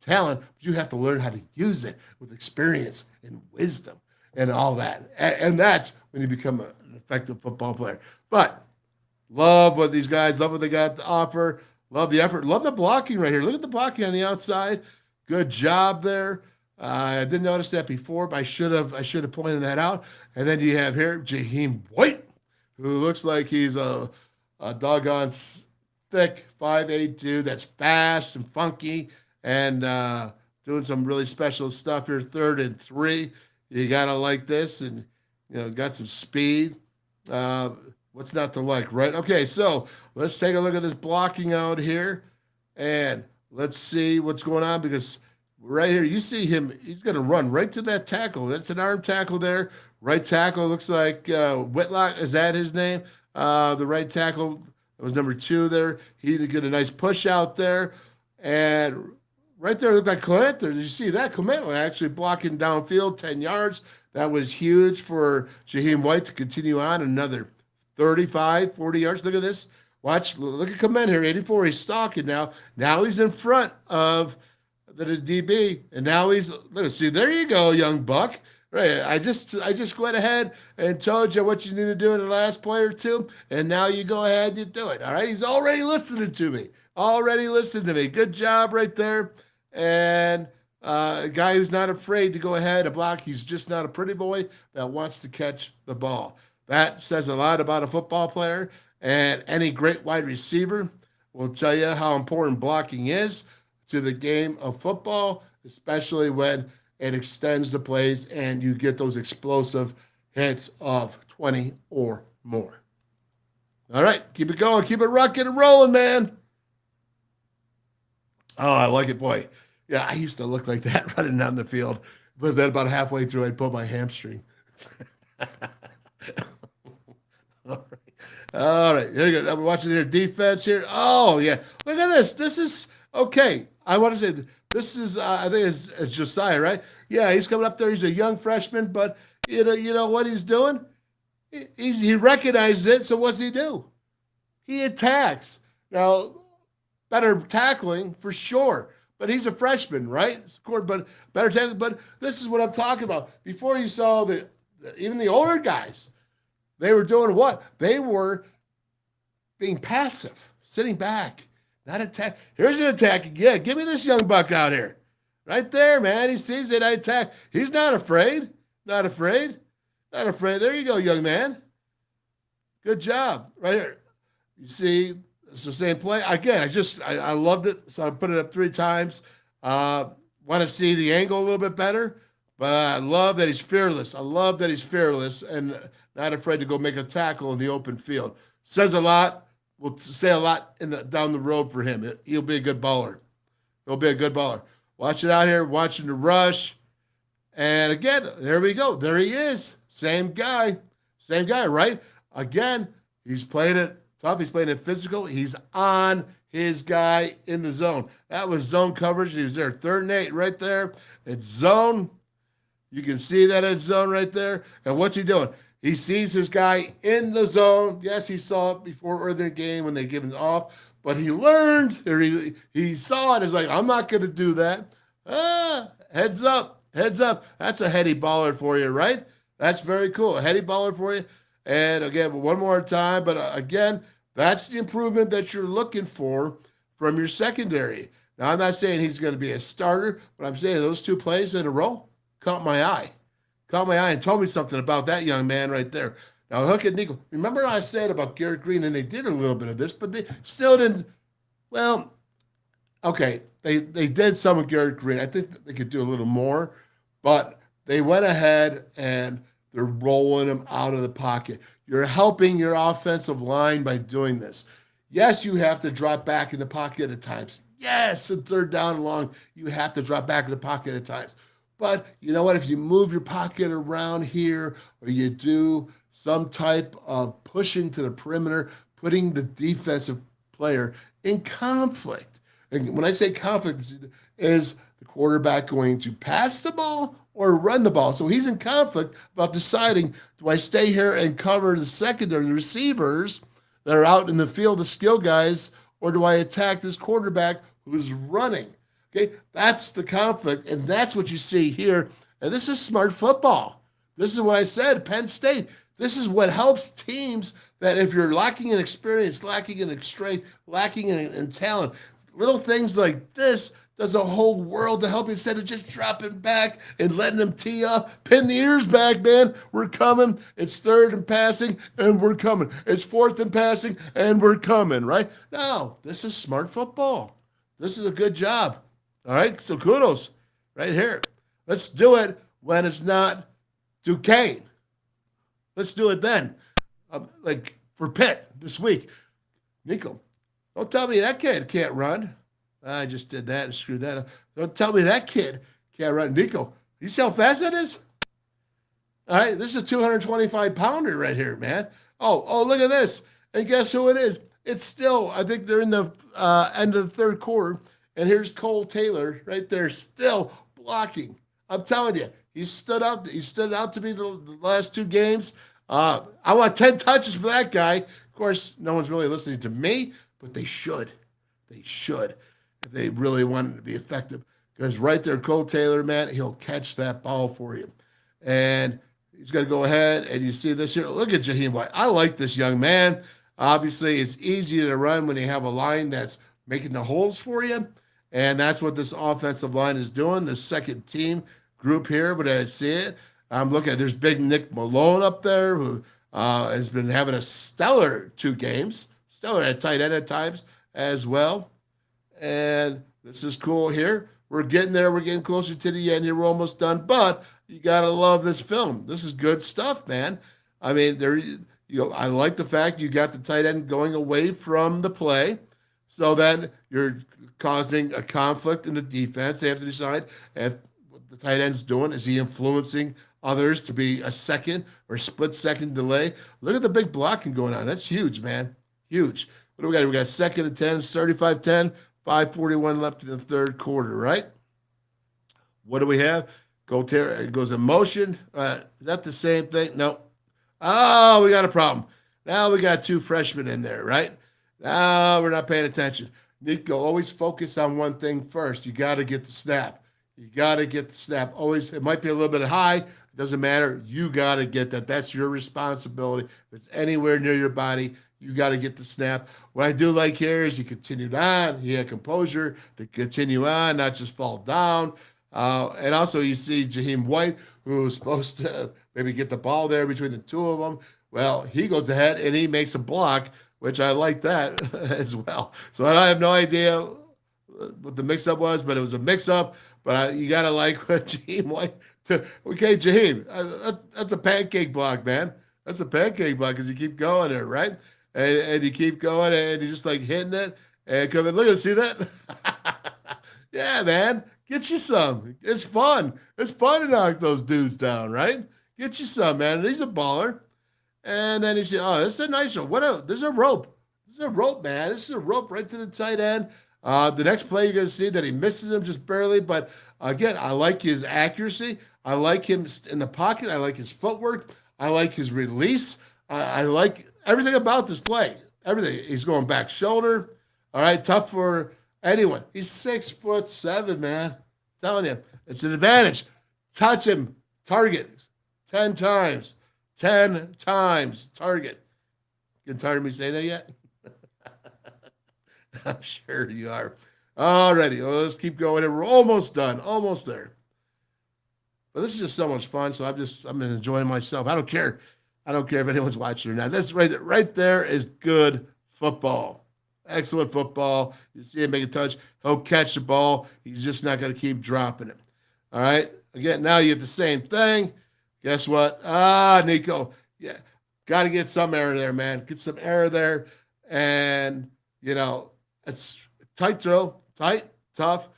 talent, but you have to learn how to use it with experience and wisdom and all that. And that's when you become an effective football player. But love what these guys, love what they got to offer. Love the effort. Love the blocking right here. Look at the blocking on the outside. Good job there. I didn't notice that before, but I should have pointed that out. And then you have here Jaheim White, who looks like he's a doggone thick 5'8" dude that's fast and funky and doing some really special stuff here. 3rd and 3. You gotta like this, and got some speed. What's not to like, right? Okay, so let's take a look at this blocking out here, and let's see what's going on, because right here, you see him, he's going to run right to that tackle. That's an arm tackle there. Right tackle looks like Whitlock. Is that his name? The right tackle, that was number 2 there. He did get a nice push out there. And right there looked like Clement. Did you see that? Clement was actually blocking downfield 10 yards. That was huge for Jaheim White to continue on another 35, 40 yards. Look at this. Look at Clement here, 84. He's stalking now. Now he's in front of the DB, and now see, there you go, young buck. Right, I just went ahead and told you what you need to do in the last play or two, and now you go ahead and you do it. All right, he's already listening to me. Good job right there. And a guy who's not afraid to go ahead and block. He's just not a pretty boy that wants to catch the ball. That says a lot about a football player, and any great wide receiver will tell you how important blocking is to the game of football, especially when it extends the plays and you get those explosive hits of 20 or more. All right, keep it going. Keep it rocking and rolling, man. Oh, I like it, boy. Yeah, I used to look like that running down the field, but then about halfway through, I'd pull my hamstring. All right. Here you go. I'm watching their defense here. Oh, yeah. Look at this. This is okay. I want to say this is, I think it's Josiah, right? Yeah, he's coming up there. He's a young freshman, but you know what he's doing? He recognizes it, so what's he do? He attacks. Now, better tackling for sure, but he's a freshman, right? But better tackling. But this is what I'm talking about. Before you saw even the older guys, they were doing what? They were being passive, sitting back. Not attack. Here's an attack again. Give me this young buck out here. Right there, man. He sees it. I attack. He's not afraid. Not afraid. Not afraid. There you go, young man. Good job. Right here. You see, it's the same play. Again, I loved it, so I put it up 3 times. Want to see the angle a little bit better, but I love that he's fearless. I love that he's fearless and not afraid to go make a tackle in the open field. Says a lot. Will say a lot down the road for him. He'll be a good baller. He'll be a good baller. Watch it out here, watching the rush. And again, there we go. There he is. Same guy, right? Again, he's playing it tough. He's playing it physical. He's on his guy in the zone. That was zone coverage. He was there 3rd and 8 right there. It's zone. You can see that it's zone right there. And what's he doing? He sees his guy in the zone. Yes, he saw it before early in the game when they give him off, but he learned, or he saw it. It's like, I'm not going to do that. Heads up. Heads up. That's a heady baller for you, right? That's very cool. A heady baller for you. And again, one more time, but again, that's the improvement that you're looking for from your secondary. Now, I'm not saying he's going to be a starter, but I'm saying those 2 plays in a row caught my eye. Caught my eye and told me something about that young man right there. Now, hook at Nicco. Remember I said about Garrett Green, and they did a little bit of this, but they still didn't. Well, okay, they did some with Garrett Green. I think they could do a little more, but they went ahead and they're rolling him out of the pocket. You're helping your offensive line by doing this. Yes, you have to drop back in the pocket at times. Yes, and 3rd down and long, you have to drop back in the pocket at times. But you know what? If you move your pocket around here, or you do some type of pushing to the perimeter, putting the defensive player in conflict. And when I say conflict, is the quarterback going to pass the ball or run the ball? So he's in conflict about deciding, do I stay here and cover the secondary, the receivers that are out in the field, the skill guys, or do I attack this quarterback who's running? Okay, that's the conflict, and that's what you see here. And this is smart football. This is what I said, Penn State. This is what helps teams that if you're lacking in experience, lacking in strength, lacking in talent, little things like this does a whole world to help you instead of just dropping back and letting them tee up. Pin the ears back, man. We're coming. It's 3rd and passing, and we're coming. It's 4th and passing, and we're coming, right? No, this is smart football. This is a good job. All right, so kudos right here. Let's do it when it's not Duquesne. Let's do it then. Like for Pitt this week. Nicco, don't tell me that kid can't run. I just did that and screwed that up. Don't tell me that kid can't run. Nicco, you see how fast that is? All right, this is a 225-pounder right here, man. Oh, look at this. And guess who it is? It's still, I think they're in the end of the 3rd quarter. And here's Cole Taylor right there, still blocking. I'm telling you, he stood out. He stood out to me the last 2 games. I want 10 touches for that guy. Of course, no one's really listening to me, but they should. They should if they really want it to be effective. Because right there, Cole Taylor, man, he'll catch that ball for you. And he's going to go ahead, and you see this here. Look at Jaheim White. I like this young man. Obviously, it's easy to run when you have a line that's making the holes for you. And that's what this offensive line is doing, the second team group here. But I see it. I'm looking at, there's big Nick Malone up there who has been having a stellar 2 games, stellar at tight end at times as well. And this is cool here. We're getting there. We're getting closer to the end here. We're almost done. But you got to love this film. This is good stuff, man. I mean, I like the fact you got the tight end going away from the play. So then you're causing a conflict in the defense. They have to decide if what the tight end's doing. Is he influencing others to be a second or split-second delay? Look at the big blocking going on. That's huge, man. Huge. What do we got? We got 2nd and 10, 35-10, 5:41 left in the 3rd quarter, right? What do we have? It goes in motion. Is that the same thing? No. Oh, we got a problem. Now we got 2 freshmen in there, right? Now we're not paying attention. Nicco, always focus on one thing first. You got to get the snap. You got to get the snap. Always, it might be a little bit high. It doesn't matter. You got to get that. That's your responsibility. If it's anywhere near your body, you got to get the snap. What I do like here is he continued on. He had composure to continue on, not just fall down. And also you see Jaheim White, who was supposed to maybe get the ball there between the 2 of them. Well, he goes ahead and he makes a block, which I like that as well. So I have no idea what the mix-up was, but it was a mix-up. But you got to like what Jaheim White. Okay, Jaheim, that's a pancake block, man. That's a pancake block because you keep going there, right? And you keep going and you just like hitting it and come in. Look at, see that? Yeah, man. Get you some. It's fun. It's fun to knock those dudes down, right? Get you some, man. And he's a baller. And then he said, oh, this is a nice one. There's a rope. This is a rope, man. This is a rope right to the tight end. The next play you're going to see that he misses him just barely. But, again, I like his accuracy. I like him in the pocket. I like his footwork. I like his release. I like everything about this play. Everything. He's going back shoulder. All right, tough for anyone. He's 6'7", man. I'm telling you. It's an advantage. Touch him. Target. 10 times. 10 times. Target. Getting tired of me saying that yet? I'm sure you are. Alrighty. Well, let's keep going. We're almost done. Almost there. But this is just so much fun. So I'm enjoying myself. I don't care. I don't care if anyone's watching or not. That's right there is good football. Excellent football. You see him make a touch. He'll catch the ball. He's just not going to keep dropping it. All right. Again, now you have the same thing. Guess what? Nicco. Yeah. Got to get some air there, man. Get some air there. And, it's tight throw. Tight, tough.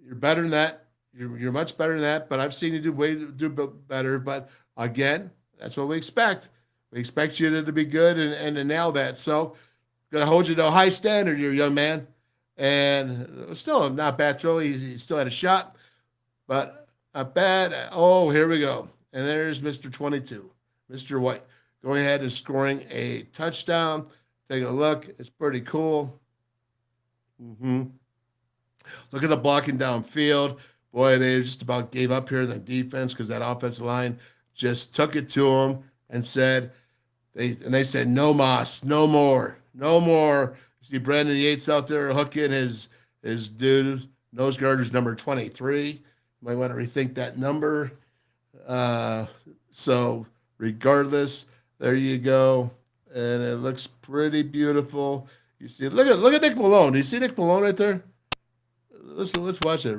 You're better than that. You're much better than that. But I've seen you do better. But, again, that's what we expect. We expect you to be good and to nail that. So, going to hold you to a high standard, you young man. And still not bad throw. He still had a shot, but not bad. Oh, here we go. And there's Mr. 22, Mr. White, going ahead and scoring a touchdown. Take a look. It's pretty cool. Look at the blocking downfield. Boy, they just about gave up here in the defense because that offensive line just took it to them and said, they said, no mas, no more. No more. You see Brandon Yates out there hooking his dude. Nose guard is number 23. You might want to rethink that number. So regardless, there you go. And it looks pretty beautiful. You see, look at Nick Malone. Do you see Nick Malone right there? Let's watch it.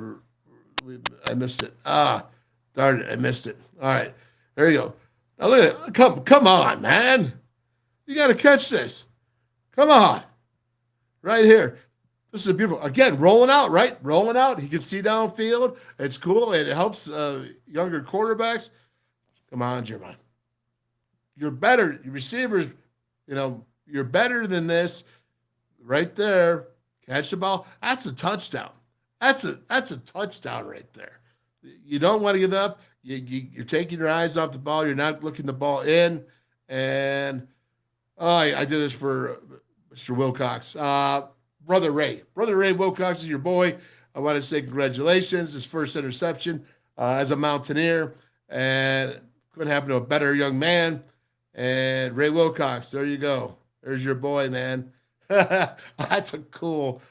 I missed it. Darn it, I missed it. All right, there you go. Now look at it. Come on, man. You got to catch this. Come on. Right here. This is beautiful. Again, rolling out, right? Rolling out. He can see downfield. It's cool. It helps younger quarterbacks. Come on, Jeremiah. You're better. Your receivers, you're better than this. Right there. Catch the ball. That's a touchdown. That's a touchdown right there. You don't want to give up. You're taking your eyes off the ball. You're not looking the ball in. And I did this for Mr. Wilcox. Brother Ray. Brother Ray Wilcox is your boy. I want to say congratulations. His first interception as a Mountaineer. And couldn't happen to a better young man. And Ray Wilcox, there you go. There's your boy, man. That's a cool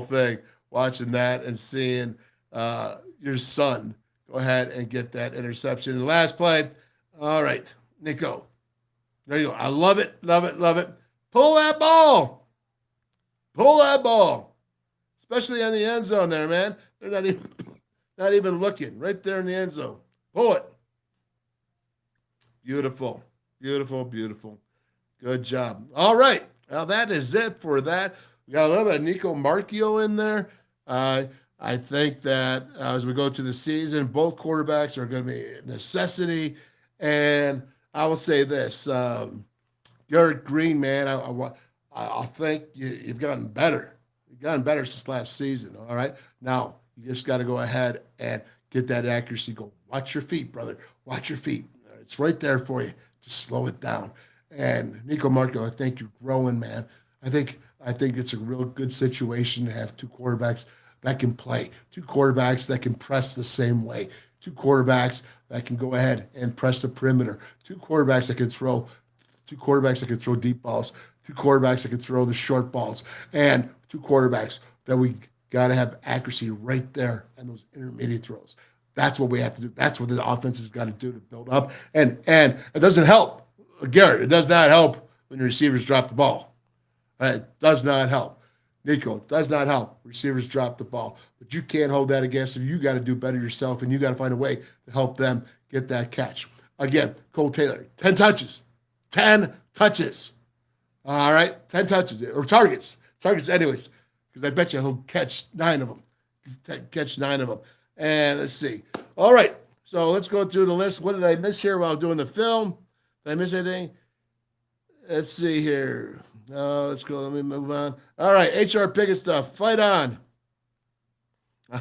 thing, watching that and seeing your son go ahead and get that interception. And the last play, all right, Nicco. There you go. I love it, love it, love it. Pull that ball. Pull that ball. Especially on the end zone there, man. They're not even looking. Right there in the end zone. Pull it. Beautiful. Beautiful, beautiful. Good job. All right. Well, that is it for that. We got a little bit of Nicco Marchiol in there. I think that as we go to the season, both quarterbacks are going to be a necessity. And I will say this, Garrett Green, man, I think you've gotten better. You've gotten better since last season, all right? Now, you just got to go ahead and get that accuracy going. Watch your feet, brother. Watch your feet. It's right there for you. Just slow it down. And Nicco Marchiol, I think you're growing, man. I think it's a real good situation to have two quarterbacks that can play, two quarterbacks that can press the same way, two quarterbacks that can go ahead and press the perimeter, two quarterbacks that can throw deep balls, two quarterbacks that can throw the short balls, and two quarterbacks that we got to have accuracy right there and those intermediate throws. That's what we have to do. That's what the offense has got to do to build up. And it doesn't help, Garrett. It does not help when your receivers drop the ball. It does not help. Nicco, it does not help. Receivers drop the ball. But you can't hold that against them. You got to do better yourself, and you got to find a way to help them get that catch. Again, Cole Taylor, 10 touches. 10 touches. All right? 10 touches. Or targets. Targets anyways. Because I bet you he'll catch 9 of them. Catch 9 of them. And let's see. All right. So let's go through the list. What did I miss here while doing the film? Did I miss anything? Let's see here. Let's go. Let me move on. All right. HR Pickett stuff. Fight on.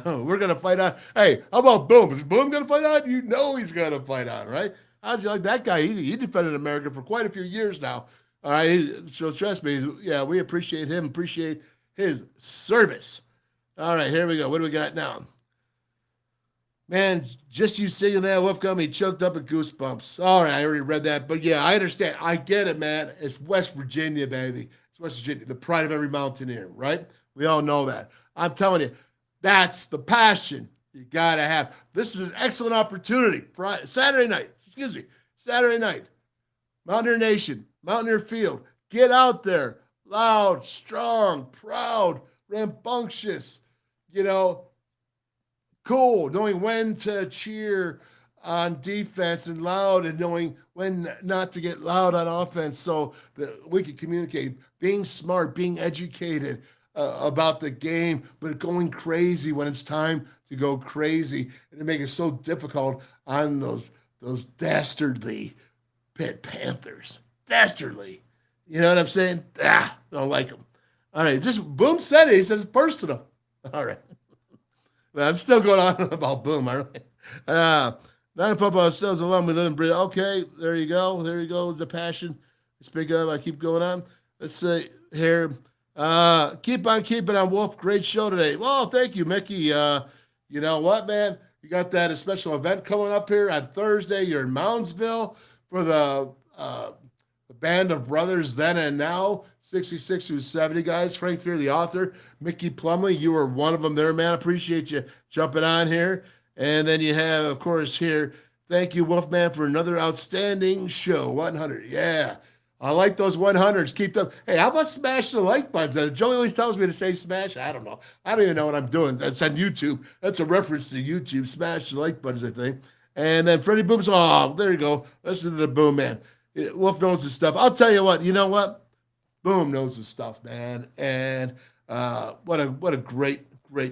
Oh, we're going to fight on. Hey, how about Boom? Is Boom going to fight on? You know he's going to fight on, right? How'd you like that guy? He defended America for quite a few years now. All right. So trust me. Yeah, we appreciate him. Appreciate his service. All right. Here we go. What do we got now? Man, just you singing that, Wolf got me choked up at goosebumps. All right, I already read that. But yeah, I understand. I get it, man. It's West Virginia, baby. It's West Virginia, the pride of every Mountaineer, right? We all know that. I'm telling you, that's the passion you got to have. This is an excellent opportunity. Saturday night, Mountaineer Nation, Mountaineer Field. Get out there, loud, strong, proud, rambunctious, cool, knowing when to cheer on defense and loud, and knowing when not to get loud on offense, so that we can communicate, being smart, being educated about the game, but going crazy when it's time to go crazy, and to make it so difficult on those dastardly Pitt Panthers. Dastardly. You know what I'm saying? Don't like them. All right, just Boom said it. He said it's personal. All right. But I'm still going on about Boom. All right. Non-football still alone. We live in Britain. Okay, there you go. There you go. The passion. Speak up. I keep going on. Let's see here. Keep on keeping on, Wolf. Great show today. Well, thank you, Mickey. You know what, man? You got that special event coming up here on Thursday. You're in Moundsville for the band of brothers then and now, 66 through 70 guys. Frank Fear, the author. Mickey Plumley, you were one of them there, man. Appreciate you jumping on here. And then you have, of course, here, thank you, Wolfman, for another outstanding show. 100. Yeah. I like those 100s. Keep them. Hey, how about smash the like buttons? Joey always tells me to say smash. I don't know. I don't even know what I'm doing. That's on YouTube. That's a reference to YouTube. Smash the like buttons, I think. And then Freddie Boom's, oh, there you go. Listen to the Boom, man. Wolf knows his stuff. I'll tell you what. You know what? Boom knows his stuff, man. And what a great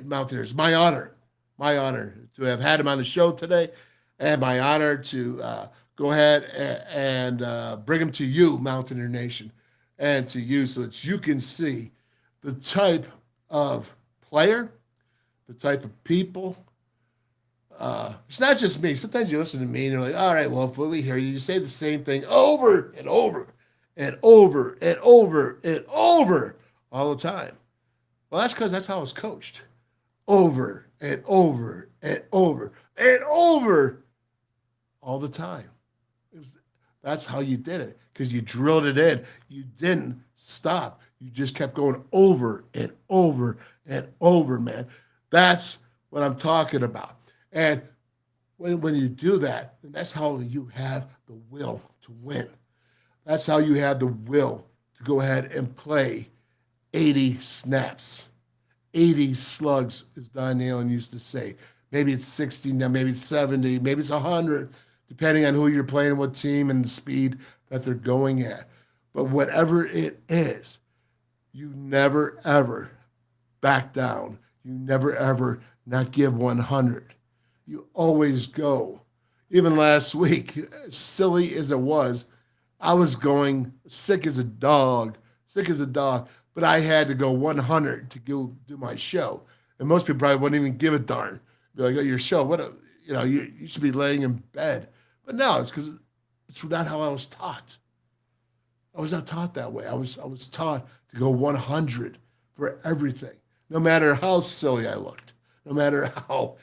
Mountaineers. My honor to have had him on the show today, and my honor to go ahead and bring him to you, Mountaineer Nation, and to you, so that you can see the type of player, the type of people. It's not just me. Sometimes you listen to me and you're like, all right, well, we hear you. You say the same thing over and over and over and over and over all the time. Well, that's because that's how I was coached. Over and over and over and over all the time. That's how you did it, because you drilled it in. You didn't stop. You just kept going over and over and over, man. That's what I'm talking about. And when you do that, that's how you have the will to win. That's how you have the will to go ahead and play 80 snaps, 80 slugs, as Don Nalen used to say. Maybe it's 60 now, maybe it's 70, maybe it's 100, depending on who you're playing, what team, and the speed that they're going at. But whatever it is, you never, ever back down. You never, ever not give 100. You always go. Even last week, silly as it was, I was going sick as a dog, but I had to go 100 to go do my show. And most people probably wouldn't even give a darn. Be like, oh, your show, you should be laying in bed. But no, it's because it's not how I was taught. I was not taught that way. I was taught to go 100 for everything, no matter how silly I looked, no matter how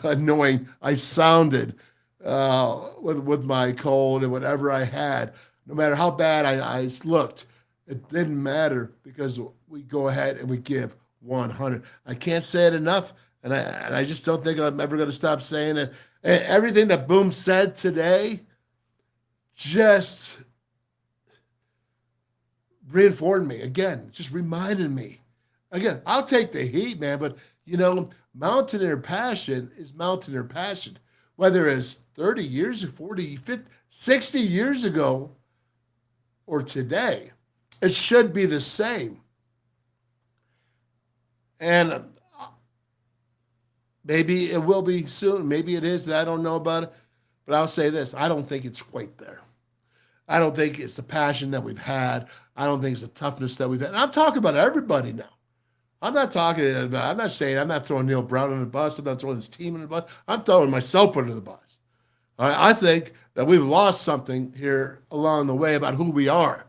annoying I sounded with my cold and whatever I had, no matter how bad I looked. It didn't matter, because we go ahead and we give 100. I can't say it enough, and I just don't think I'm ever going to stop saying it. And everything that Boom said today just reinforced me again, just reminded me. Again, I'll take the heat, man, but, Mountaineer passion is Mountaineer passion. Whether it's 30 years or 40, 50, 60 years ago or today, it should be the same. And maybe it will be soon. Maybe it is. I don't know about it. But I'll say this. I don't think it's quite there. I don't think it's the passion that we've had. I don't think it's the toughness that we've had. And I'm talking about everybody now. I'm not throwing Neil Brown under the bus. I'm not throwing his team under the bus. I'm throwing myself under the bus. All right? I think that we've lost something here along the way about who we are.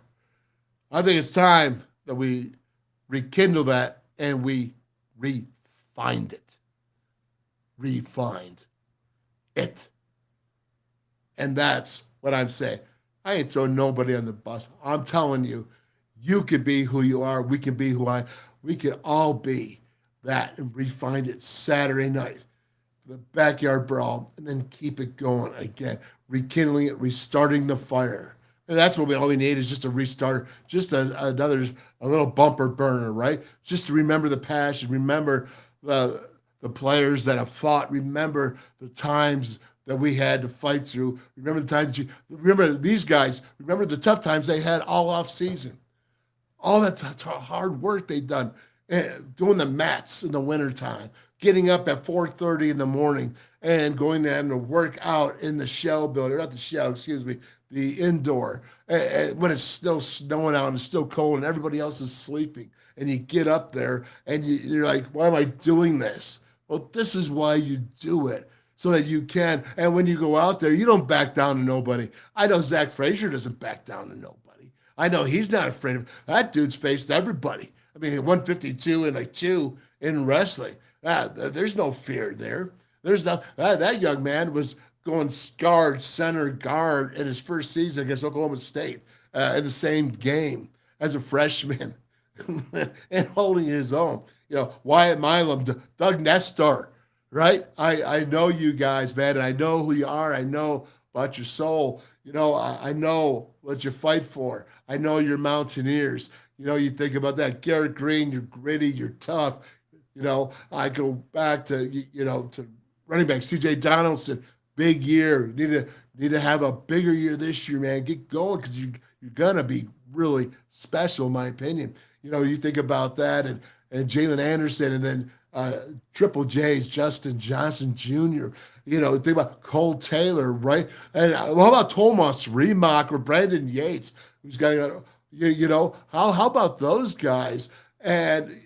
I think it's time that we rekindle that and we refind it. refined it. And that's what I'm saying. I ain't throwing nobody on the bus. I'm telling you, you can be who you are. We can be we can all be that and refine it Saturday night. The backyard brawl, and then keep it going again, rekindling it, restarting the fire. And that's what all we need is just a restart, just a little bumper burner, right? Just to remember the passion, remember the players that have fought, remember the times that we had to fight through, remember the times remember these guys, remember the tough times they had all off season, all that hard work they done, doing the mats in the wintertime, getting up at 4:30 in the morning and going down to work out in the shell building, not the shell, excuse me, the indoor, when it's still snowing out and it's still cold and everybody else is sleeping. And you get up there and you're like, why am I doing this? Well, this is why you do it, so that you can. And when you go out there, you don't back down to nobody. I know Zach Frazier doesn't back down to nobody. I know he's not afraid of that. Dude's faced everybody. I mean, 152 and 2 in wrestling. There's no fear there. There's no that young man was going guard, center guard in his first season against Oklahoma State in the same game as a freshman and holding his own. You know, Wyatt Milam, Doug Nestor, right? I know you guys, man, and I know who you are. I know about your soul. You know, I know what you fight for. I know you're Mountaineers. You know, you think about that. Garrett Green, you're gritty, you're tough. You know, I go back to, to running back C.J. Donaldson, big year. You need to have a bigger year this year, man. Get going, because you're going to be really special, in my opinion. You know, you think about that, and Jalen Anderson, and then Triple J's, Justin Johnson Jr., you know, think about Cole Taylor, right? And how about Tomas Remock or Brandon Yates, who's got, how about those guys? And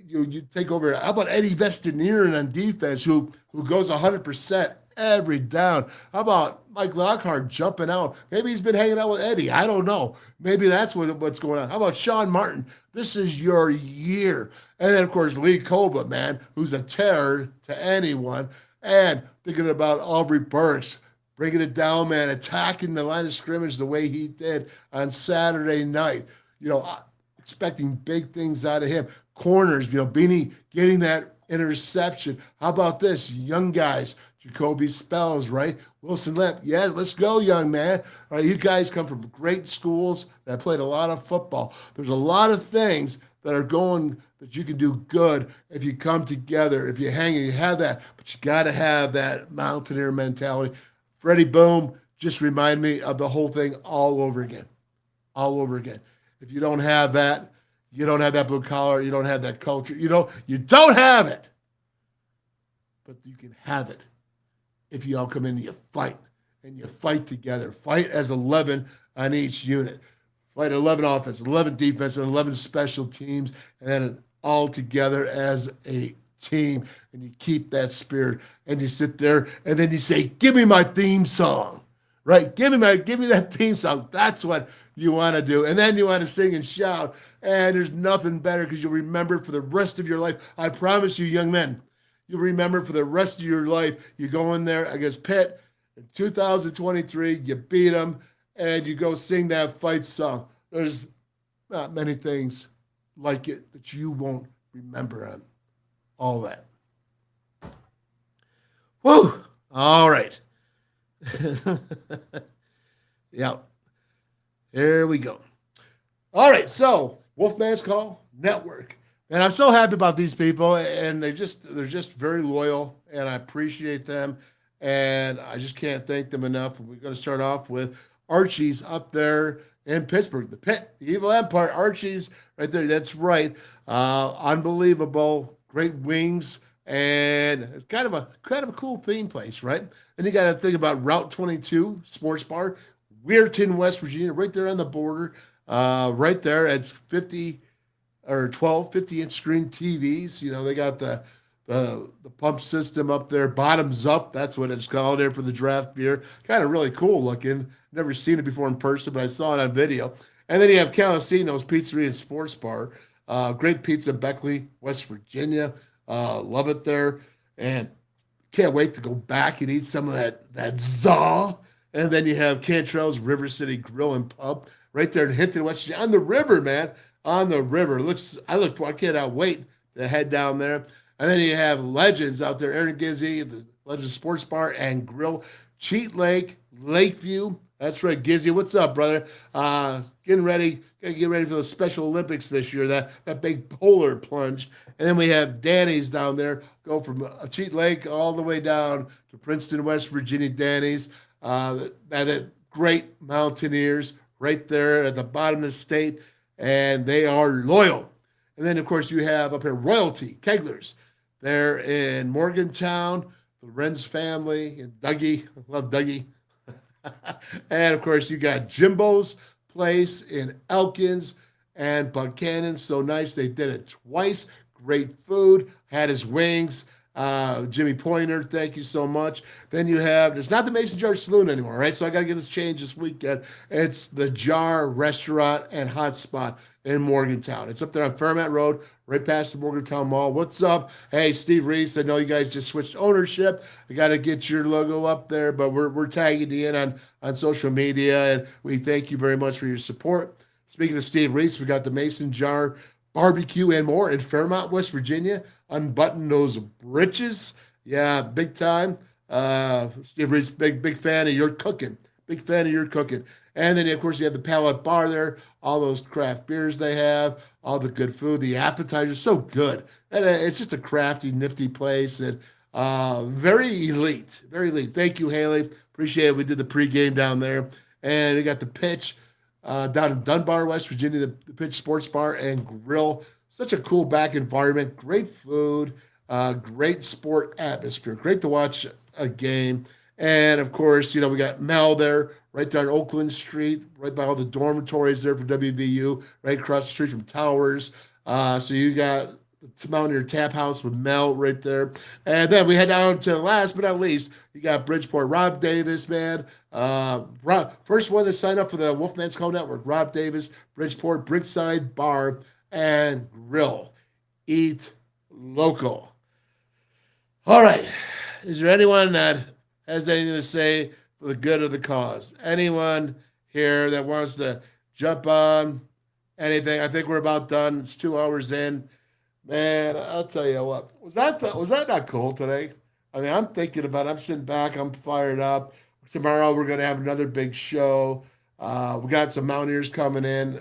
you take over. How about Eddie Vestinier on defense, who goes 100% every down? How about Mike Lockhart jumping out? Maybe he's been hanging out with Eddie. I don't know. Maybe that's what's going on. How about Sean Martin? This is your year. And then, of course, Lee Koba, man, who's a terror to anyone. And thinking about Aubrey Burks, bringing it down, man, attacking the line of scrimmage the way he did on Saturday night. You know, expecting big things out of him. Corners, Beanie getting that interception. How about this? Young guys, Jacoby Spells, right? Wilson Limp. Yeah, let's go, young man. All right, you guys come from great schools that played a lot of football. There's a lot of things that are going that you can do good if you come together, if you hang and you have that. But you got to have that Mountaineer mentality. Freddie Boom just remind me of the whole thing all over again. All over again. If you don't have that, you don't have that blue collar, you don't have that culture, you don't have it. But you can have it if you all come in and you fight together. Fight as 11 on each unit. Fight 11 offense, 11 defense, and 11 special teams, and then all together as a team. And you keep that spirit, and you sit there, and then you say, give me my theme song, right? Give me that theme song. That's what you want to do. And then you want to sing and shout, and there's nothing better, because you'll remember for the rest of your life. I promise you, young men, you'll remember for the rest of your life. You go in there against Pitt in 2023, you beat them, and you go sing that fight song. There's not many things like it that you won't remember on all that. Woo! All right. Yeah. Here we go. All right, so WolfMan's Call Network. And I'm so happy about these people, and they're just very loyal, and I appreciate them, and I just can't thank them enough. We're going to start off with Archies up there in Pittsburgh, the Pitt, the Evil Empire, Archies right there. That's right. Unbelievable, great wings, and it's kind of a cool theme place, right? And you got to think about Route 22 Sports Bar, Weirton, West Virginia, right there on the border. Right there, it's 50 or 12 50-inch screen TVs. They got the pump system up there, bottoms up. That's what it's called there for the draft beer. Kind of really cool looking. Never seen it before in person, but I saw it on video. And then you have Calacino's Pizzeria and Sports Bar. Great pizza, Beckley, West Virginia. Love it there. And Can't wait to go back and eat some of that za. And then you have Cantrell's River City Grill and Pub right there in Hinton, West Virginia, on the river, man. On the river. I cannot wait to head down there. And then you have Legends out there, Aaron Gizzy, the Legends Sports Bar and Grill, Cheat Lake, Lakeview. That's right, Gizzy. What's up, brother? Getting ready. Gotta get ready for the Special Olympics this year, that big polar plunge. And then we have Danny's down there. Go from Cheat Lake all the way down to Princeton, West Virginia, Danny's. That great Mountaineers right there at the bottom of the state. And they are loyal. And then, of course, you have up here Royalty, Keglers. They're in Morgantown, the Renz family, and Dougie. I love Dougie. And, of course, you got Jimbo's place in Elkins and Buckhannon. So nice. They did it twice. Great food. Had his wings. Jimmy Pointer, thank you so much. Then you have, it's not the Mason Jar Saloon anymore, right? So I got to get this changed this weekend. It's the Jar Restaurant and Hot Spot in Morgantown. It's up there on Fairmont Road, right past the Morgantown Mall. What's up? Hey, Steve Reese, I know you guys just switched ownership. I got to get your logo up there, but we're tagging you in on social media, and we thank you very much for your support. Speaking of Steve Reese, we got the Mason Jar Barbecue and more in Fairmont, West Virginia. Unbutton those britches. Yeah, big time. Steve Reese, big fan of your cooking. Big fan of your cooking. And then, of course, you have the Pallet Bar there, all those craft beers they have, all the good food, the appetizers, so good. And it's just a crafty, nifty place, and very elite, very elite. Thank you, Haley. Appreciate it. We did the pregame down there. And we got the pitch down in Dunbar, West Virginia, the Pitch Sports Bar and Grill. Such a cool back environment, great food, great sport atmosphere, great to watch a game. And, of course, we got Mel there, right down Oakland Street, right by all the dormitories there for WVU, right across the street from Towers. So you got the Mountaineer Tap House with Mel right there. And then we head down to last but not least, you got Bridgeport. Rob Davis, man. First one to sign up for the WolfMan's Co-Network. Rob Davis, Bridgeport, Brickside Bar and Grill. Eat local. All right. Is there anyone that has anything to say for the good of the cause? Anyone here that wants to jump on anything? I think we're about done. It's 2 hours in. Man, I'll tell you what. Was that not cool today? I mean, I'm thinking about it. I'm sitting back. I'm fired up. Tomorrow we're going to have another big show. We got some Mountaineers coming in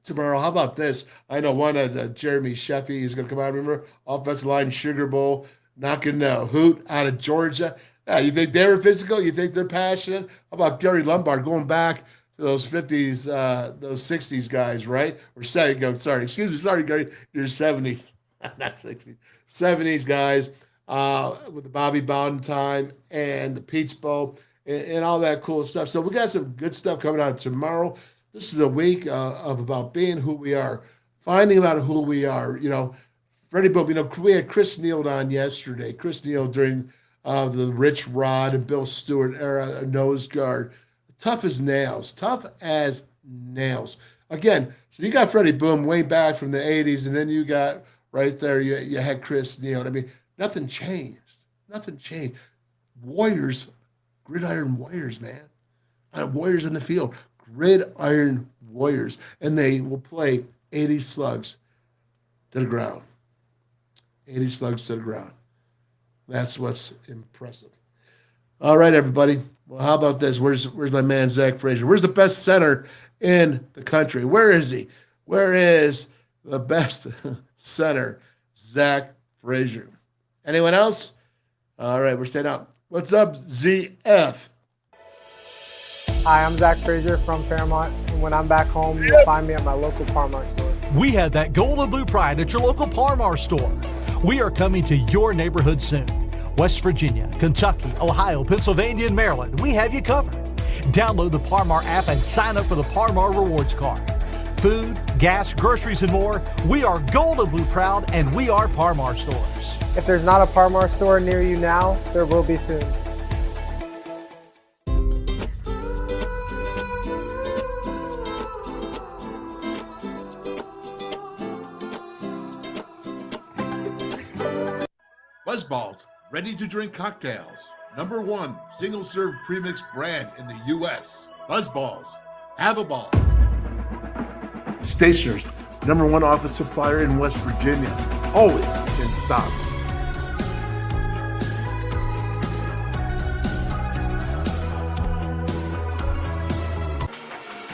tomorrow. How about this? I know one of Jeremy Sheffy is going to come out. Remember, offensive line Sugar Bowl, knocking Hoot out of Georgia. Yeah, you think they're physical? You think they're passionate? How about Gary Lombard going back to those 50s, those 60s guys, right? Or sorry, Gary, you're 70s, not 60s. 70s guys with the Bobby Bowden time and the Peach Bowl and all that cool stuff. So we got some good stuff coming out tomorrow. This is a week of about being who we are, finding out who we are. Freddie Boom, we had Chris Neal on yesterday. Chris Neal during the Rich Rod and Bill Stewart era, a nose guard. Tough as nails. Again, so you got Freddie Boom way back from the 80s, and then you got right there, you had Chris Neal. I mean, nothing changed. Warriors, gridiron warriors, man. Warriors in the field. Gridiron warriors. And they will play 80 slugs to the ground. 80 slugs to the ground. That's what's impressive. All right, everybody. Well, how about this? Where's my man, Zach Frazier? Where's the best center in the country? Where is he? Where is the best center? Zach Frazier. Anyone else? All right, we're staying out. What's up, ZF? Hi, I'm Zach Frazier from Fairmont, and when I'm back home, you'll find me at my local Parmar store. We had that gold and blue pride at your local Parmar store. We are coming to your neighborhood soon. West Virginia, Kentucky, Ohio, Pennsylvania, and Maryland, we have you covered. Download the Parmar app and sign up for the Parmar Rewards Card. Food, gas, groceries, and more, we are gold and blue proud, and we are Parmar stores. If there's not a Parmar store near you now, there will be soon. Buzzballs ready-to-drink cocktails. #1 single-serve premix brand in the U.S. Buzzballs. Have a ball. Stationers, #1 office supplier in West Virginia. Always in stock.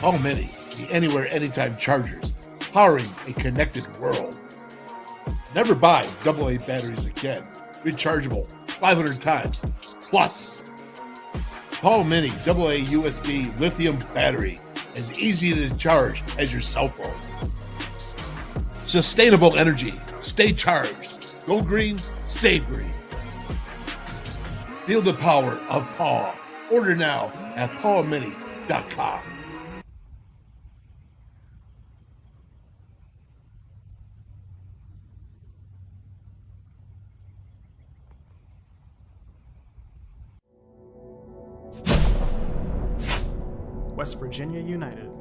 All many, the anywhere, anytime chargers, powering a connected world. Never buy AA batteries again. Rechargeable 500 times plus. Paul Mini AA USB lithium battery, as easy to charge as your cell phone. Sustainable energy. Stay charged. Go green, save green. Feel the power of Paul. Order now at paulmini.com. West Virginia United.